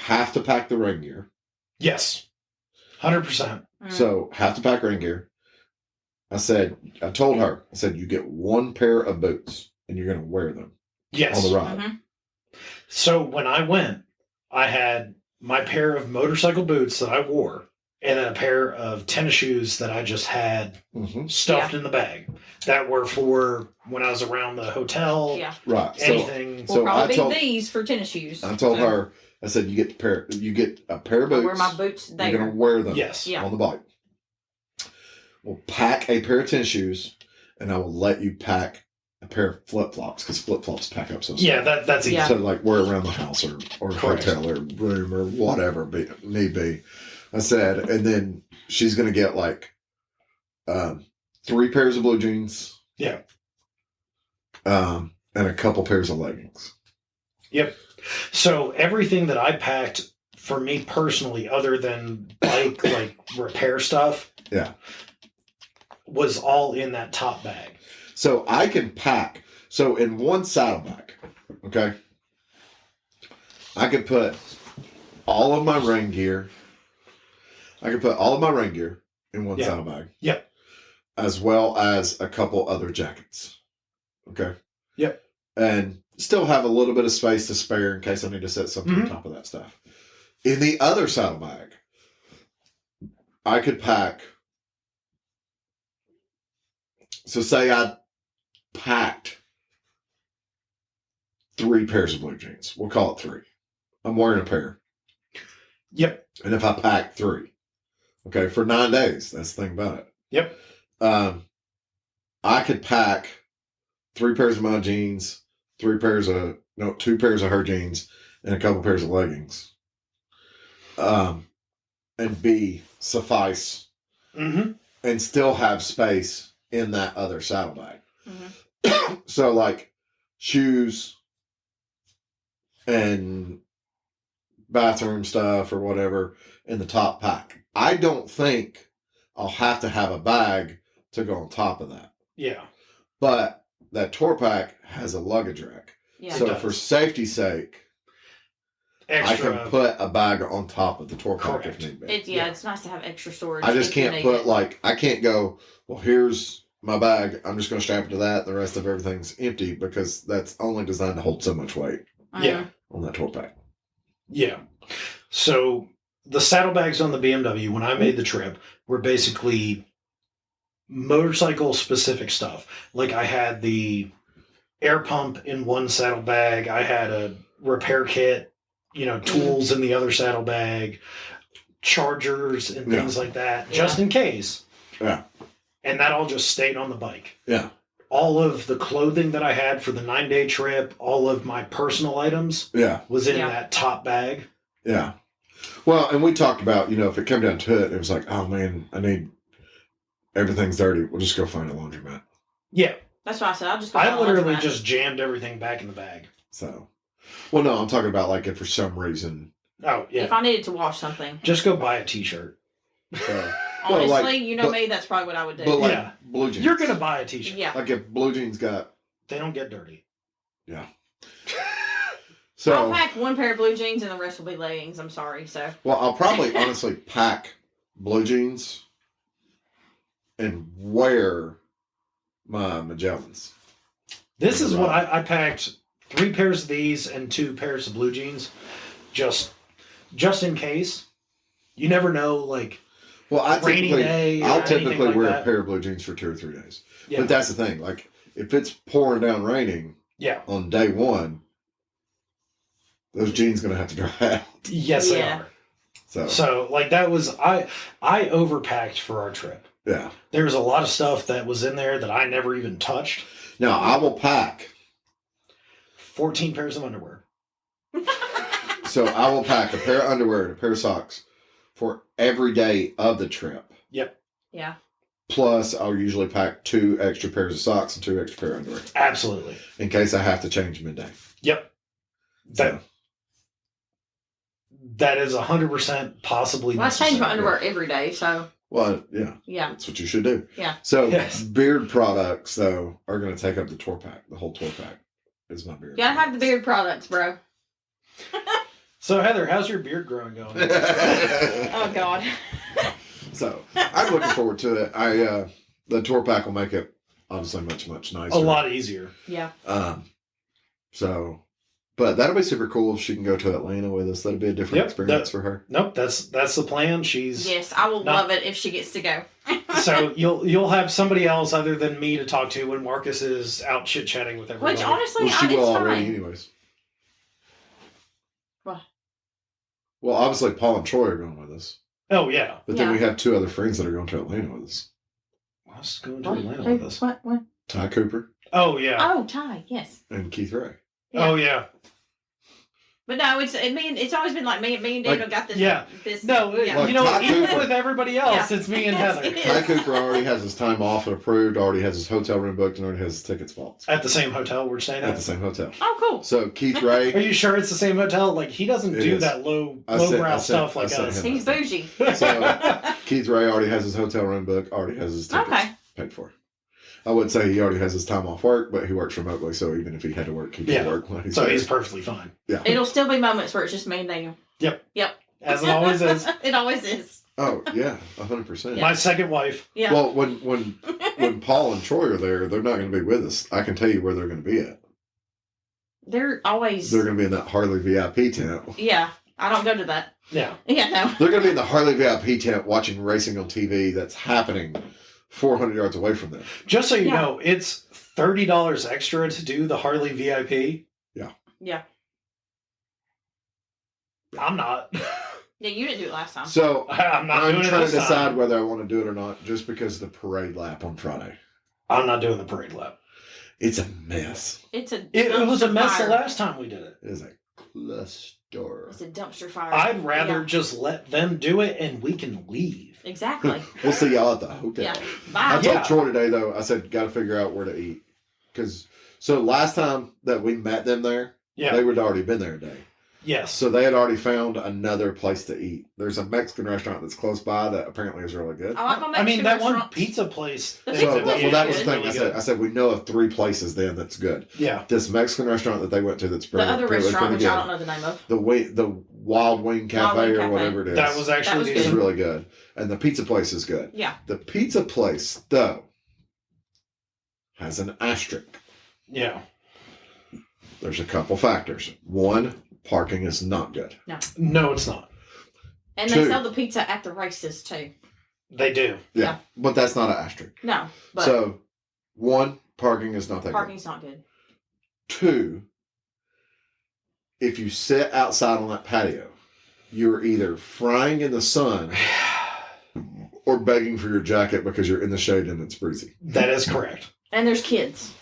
have to pack the rain gear. Yes. 100%. So have to pack rain gear. I told her, you get one pair of boots and you're going to wear them Yes. on the ride. Mhm. So when I went, I had my pair of motorcycle boots that I wore, and then a pair of tennis shoes that I just had Mm-hmm. stuffed in the bag that were for when I was around the hotel. Yeah. Right. So, Anything. Will So probably I told- be these for tennis shoes. I told So, her, I said, you get a pair of I boots. wear my boots You're there. going to wear them Yes. Yeah. on the bike. We'll pack a pair of tennis shoes, and I will let you pack a pair of flip flops because flip flops pack up so small. Yeah, that's easy. Yeah. So like wear around the house or Correct. hotel or room or whatever need be. I said, and then she's gonna get like 3 pairs of blue jeans. Yeah. And a couple pairs of leggings. Yep. So everything that I packed for me personally, other than bike like repair stuff, Yeah. was all in that top bag. So I can pack. So in one saddlebag, okay, I could put all of my rain gear. I could put all of my rain gear in one Yeah. saddlebag. Yep. As well as a couple other jackets. Okay. Yep. And still have a little bit of space to spare in case I need to set something on Mhm. top of that stuff. In the other saddlebag, I could pack. So say I packed 3 pairs of blue jeans. We'll call it 3. I'm wearing a pair. Yep. And if I pack 3, okay, for 9 days, that's the thing about it. Yep. I could pack 3 pairs of my jeans, 2 pairs of her jeans, and a couple pairs of leggings. And suffice Mm-hmm. and still have space in that other saddlebag. Mhm. So like shoes and bathroom stuff or whatever in the top pack. I don't think I'll have to have a bag to go on top of that. Yeah. But that tour pack has a luggage rack. Yeah. So does. for safety's sake, Extra. I can put a bag on top of the tour pack Correct. if need be. Yeah, it's nice to have extra storage. I just if you can't need put it. I can't go, well, here's my bag. I'm just going to strap it to that. The rest of everything's empty because that's only designed to hold so much weight Yeah. on that tour pack. Yeah. So the saddlebags on the BMW when I made the trip were basically motorcycle specific stuff. Like I had the air pump in one saddlebag. I had a repair kit, tools in the other saddlebag, chargers and Yeah. things like that, just in case. Yeah. And that all just stayed on the bike. Yeah. All of the clothing that I had for the 9-day trip, all of my personal items Yeah. was in Yeah. that top bag. Yeah. Well, and we talked about, if it came down to it, it was like, oh man, everything's dirty. We'll just go find a laundromat. Yeah. That's why I said I'll just go I buy a literally laundromat. just jammed everything back in the bag. So, well, no, I'm talking about like if for some reason. Oh, yeah. If I needed to wash something. Just go buy a t-shirt. Well, Honestly, like, you know but- me, that's probably what I would do. But like Yeah. blue jeans. You're going to buy a t-shirt. yeah. Like if blue jeans got. They don't get dirty. Yeah. I'll So, pack one pair of blue jeans and the rest will be leggings. I'm sorry. So well, I'll probably honestly pack blue jeans and wear my Magellans. This is what I packed 3 pairs of these and 2 pairs of blue jeans. Just in case. You never know, like, Well, rainy day or I'll anything typically like wear that. a pair of blue jeans for 2 or 3 days. yeah. But that's the thing. Like, if it's pouring down raining Yeah. on day 1, those jeans going to have to dry out. Yes, they Yeah. are. So, So, like, that was, I overpacked for our trip. yeah. There's a lot of stuff that was in there that I never even touched. Now, I will pack. 14 pairs of underwear. So, I will pack a pair of underwear and a pair of socks for every day of the trip. Yep. yeah. Plus, I'll usually pack 2 extra pairs of socks and 2 extra pair of underwear Absolutely. in case I have to change midday. Yep. That that is 100% possibly Well, I change my necessary. underwear every day, so Well, yeah, yeah. that's what you should do. Yeah. So Yes. beard products though are going to take up the tour pack. The whole tour pack is my beard. Gotta have the beard products, bro. So Heather, how's your beard growing going? Oh God. So I'm looking forward to it. The tour pack will make it obviously much nicer. A lot easier. Yeah. So, but that'll be super cool if she can go to Atlanta with us. That'll be a different Yep, experience for her. Nope, that's the plan. She's Yes, I will Not- love it if she gets to go. so you'll have somebody else other than me to talk to when Marcus is out chit chatting with everybody. Which honestly, Well, she it's will already, fine. anyways. What? Well, obviously, Paul and Troy are going with us, Oh yeah, but then Yeah. we have two other friends that are going to Atlanta with us. let's go to What? Atlanta Who? with us. What? Ty Cooper Oh yeah, Oh, Ty. Yes. and Keith Ray. Yeah. oh yeah. But no, it's always been like me and Daniel Like, got this. yeah. This. No, Yeah. Like you know, Ty even Cooper. with everybody else, Yeah. it's me and Yes, Heather it is. Ty Cooper already has his time off and approved, already has his hotel room booked, and already has his tickets bought at the same hotel we're staying at at. the same hotel. Oh, cool. So Keith Are Ray, you sure it's the same hotel? Like he doesn't It do is. that I lowbrow said- stuff I like said us. him. He's bougie. So Keith Ray already has his hotel room booked, already has his tickets Okay. paid for. I would say he already has his time off work, but he works remotely, so even if he had to work, he could Yeah. work. When he's So there. he's perfectly fine, It'll still be moments where it's just me and Daniel. as it always is. It always is. Oh yeah, 100%. My second wife. Yeah. Well, when Paul and Troy are there, they're not going to be with us. I can tell you where they're going to be at. They're always. They're going to be in that Harley VIP tent. Yeah. I don't go to that. Yeah. Yeah. No. They're going to be in the Harley VIP tent watching racing on TV that's happening 400 yards away from them. Just so you Yeah. know, it's $30 extra to do the Harley VIP. Yeah. I'm not. Yeah. You didn't do it last time. So I'm not I'm doing it trying to this decide time. whether I want to do it or not, just because of the parade lap on Friday. I'm not doing the parade lap. It's a mess. It's a. It was a dumpster mess fire. the last time we did it. It is a cluster. It's a dumpster fire. I'd rather Yeah. just let them do it and we can leave. Exactly. We'll see y'all at the hotel. Yeah. I Bye. told Yeah. Troy today though. I said, got to figure out where to eat, because so last time that we met them there, Yeah. they would already been there a day, Yes. so they had already found another place to eat. There's a Mexican restaurant that's close by that apparently is really good. I like my I mean, Mexican that one restaurants. pizza place. The in pizza So place Atlanta that is was the good. thing. I said we know of 3 places then that's good. Yeah. This Mexican restaurant that they went to that's The pretty, other pretty, restaurant, pretty which I don't good. know the name of. The Wild Wing Cafe Wing or Cafe. whatever it is. That was actually was is good. decent. really good, and the pizza place is good. Yeah. The pizza place though has an asterisk. Yeah. There's a couple factors. One, parking is not good. No, it's not. And they 2. sell the pizza at the races too. They do. Yeah. But that's not an asterisk. No, but So, 1, parking is not that parking's not good. good. 2, if you sit outside on that patio, you're either frying in the sun or begging for your jacket because you're in the shade and it's breezy. That is correct. And there's kids.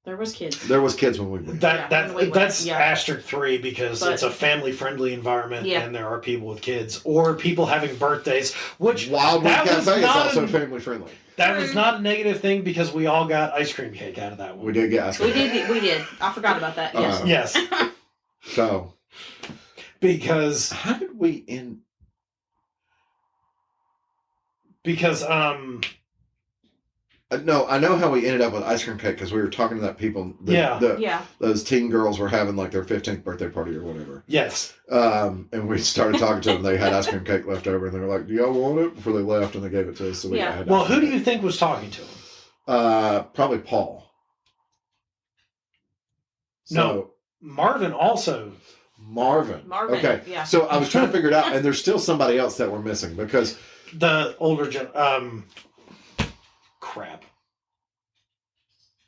There was kids. There was kids when we went. That when we went, that's yeah. asterisk 3 because But- it's a family friendly environment Yeah. and there are people with kids or people having birthdays, which Wild Wing that was Cafe is not also a- family friendly. that was not a negative thing because we all got ice cream cake out of that one. We did get ice cream. We did. I forgot about that. Yes. Yes, So, because how did we end? No, I know how we ended up with ice cream cake because we were talking to that people. Yeah. Yeah. Those teen girls were having like their 15th birthday party or whatever. yes, And we started talking to them. They had ice cream cake left over, and they were like, "Do y'all want it?" Before they left, and they gave it to us. So we Yeah. had well, ice who cream do you cake. think was talking to him? Probably Paul. No. Marvin also. Marvin. Marvin, Okay. yeah. So I was trying to figure it out, and there's still somebody else that we're missing because The older crap.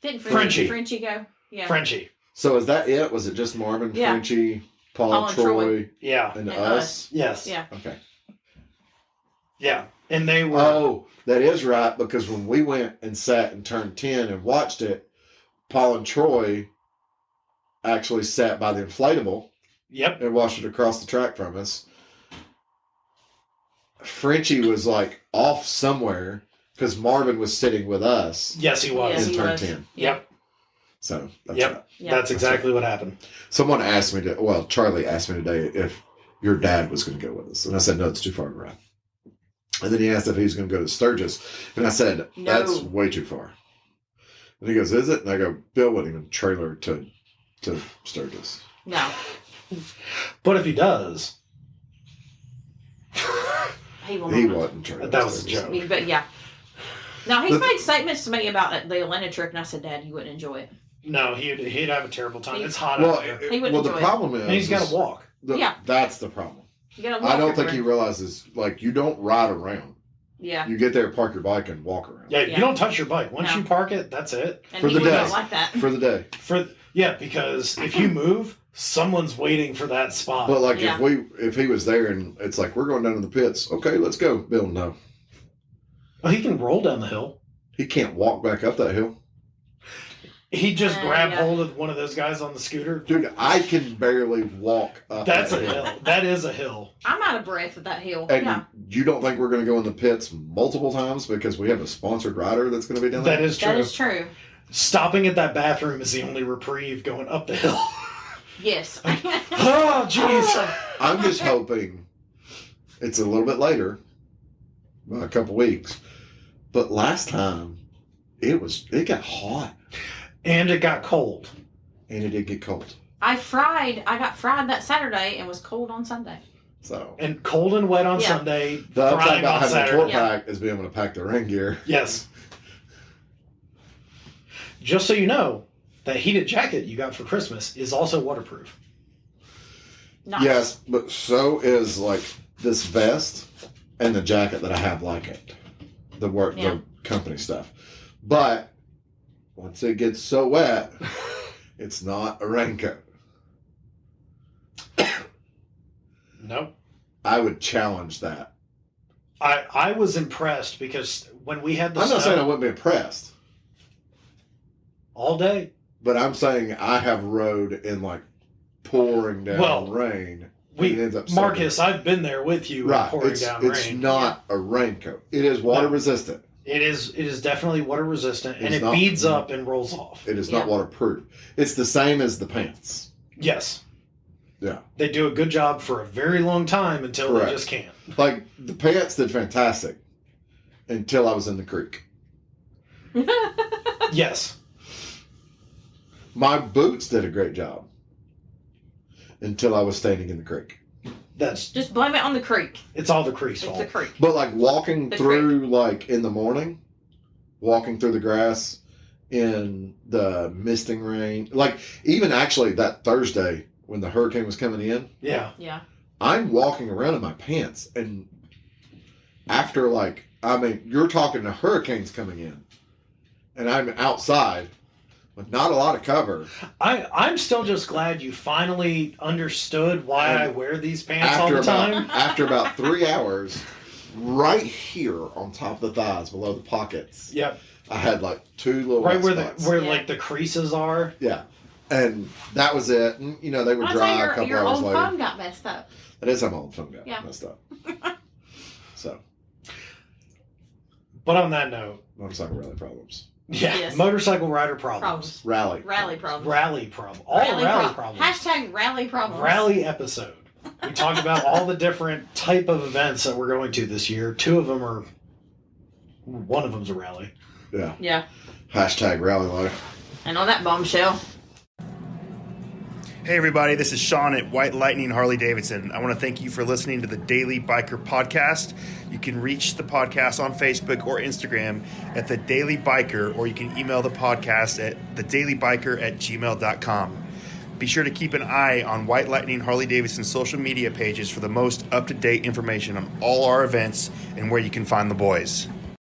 Didn't Frenchie. Frenchie go? Yeah. Frenchie. So is that it? Was it just Marvin, Yeah. Frenchie, Paul, Paul and Troy, Troy. Yeah. and And us? Yes. Yeah. Okay. Yeah. And they were. Oh, that is right, because when we went and sat and turned 10 and watched it, Paul and Troy actually sat by the inflatable Yep. and watched it across the track from us. Frenchie was like off somewhere because Marvin was sitting with us Yes, he was. Yes, in he turn was. 10. Yep. So that's Yep. right. Yeah. That's exactly what happened. Someone asked me Charlie asked me today if your dad was going to go with us. And I said, no, it's too far to ride. And then he asked if he was going to go to Sturgis. And I said, that's way too far. And he goes, is it? And I go, Bill wouldn't even trailer to Sturgis. No. But if he does, He wasn't trailer. that was a Sturgis. joke. But yeah. No, he's made statements to me about the Atlanta trip, and I said, Dad, you wouldn't enjoy it. No, he'd have a terrible time. It's hot Well, out there. He wouldn't the enjoy it. problem is... And he's got to walk. Yeah. That's the problem. You gotta walk I don't think everywhere. he realizes, like, you don't ride around. Yeah. You get there, park your bike, and walk around. Yeah, Yeah. you don't touch your bike. Once No. you park it, that's it. And For he the would day. not like that. For the day. Because if you move, someone's waiting for that spot. But, like, Yeah. if he was there and it's like, we're going down to the pits. Okay, let's go. Bill, no. Well, he can roll down the hill. He can't walk back up that hill. He just grabbed yeah. hold of one of those guys on the scooter. Dude, I can barely walk up That's a that hill. That is a hill. I'm out of breath at that hill. And yeah. you don't think we're going to go in the pits multiple times because we have a sponsored rider that's going to be down there? That is true. That is true. Stopping at that bathroom is the only reprieve going up the hill. Yes. Oh, jeez. I'm just hoping it's a little bit later, by a couple weeks. But last time, it got hot And it got cold. and it did get cold. I got fried that Saturday and was cold on Sunday. So And cold and wet on Yeah. Sunday. the upside Frying about on having a tour Saturday. pack is being able to pack the rain gear. Yes. Just so you know, that heated jacket you got for Christmas is also waterproof. Nice. Yes, but so is like this vest and the jacket that I have like it. The company stuff. But once it gets so wet, it's not a raincoat. Nope. I would challenge that. I was impressed because when we had the I'm not saying I snow wouldn't be impressed, all day, but I'm saying I have rode in like pouring down Well, rain. and it ends up soaking. Marcus, I've been there with you Right. pouring It's down it's rain. not a raincoat. It is water No. resistant. It is definitely water resistant, and It's it not- beads up and rolls off. It is Yeah. not waterproof. It's the same as the pants. Yes, Yeah. they do a good job for a very long time until Correct. they just can't. Like the pants did fantastic until I was in the creek. Yes, My boots did a great job until I was standing in the creek. that's Just blame it on the creek. it's all the creek's It's fault. the creek. But like walking The through like in the morning, walking through the grass in the misting rain, like even actually that Thursday when the hurricane was coming in, Yeah, Yeah. I'm walking around in my pants and after like, I mean, you're talking to hurricanes coming in and I'm outside with not a lot of cover. I'm still just glad you finally understood why And I wear these pants all the time. After about 3 hours, right here on top of the thighs, below the pockets, Yep, I had like 2 little right wet where spots. Yeah. like the creases are. Yeah, and that was it. And you know they were I'd dry say a couple your hours old later. phone got messed up. That is how my old phone got Yeah. messed up. So But on that note, motorcycle rally problems, yeah, Yes. motorcycle rider problems. rally, Rally problems. Rally problem. All rally problems. Hashtag rally problems. Rally episode. We talked about all the different type of events that we're going to this year. One of them's a rally. Yeah. Yeah. Hashtag rally life. And on that bombshell. Hey everybody, this is Sean at White Lightning Harley Davidson. I want to thank you for listening to the Daily Biker Podcast. You can reach the podcast on Facebook or Instagram at The Daily Biker, or you can email the podcast at thedailybiker@gmail.com. Be sure to keep an eye on White Lightning Harley Davidson social media pages for the most up-to-date information on all our events and where you can find the boys.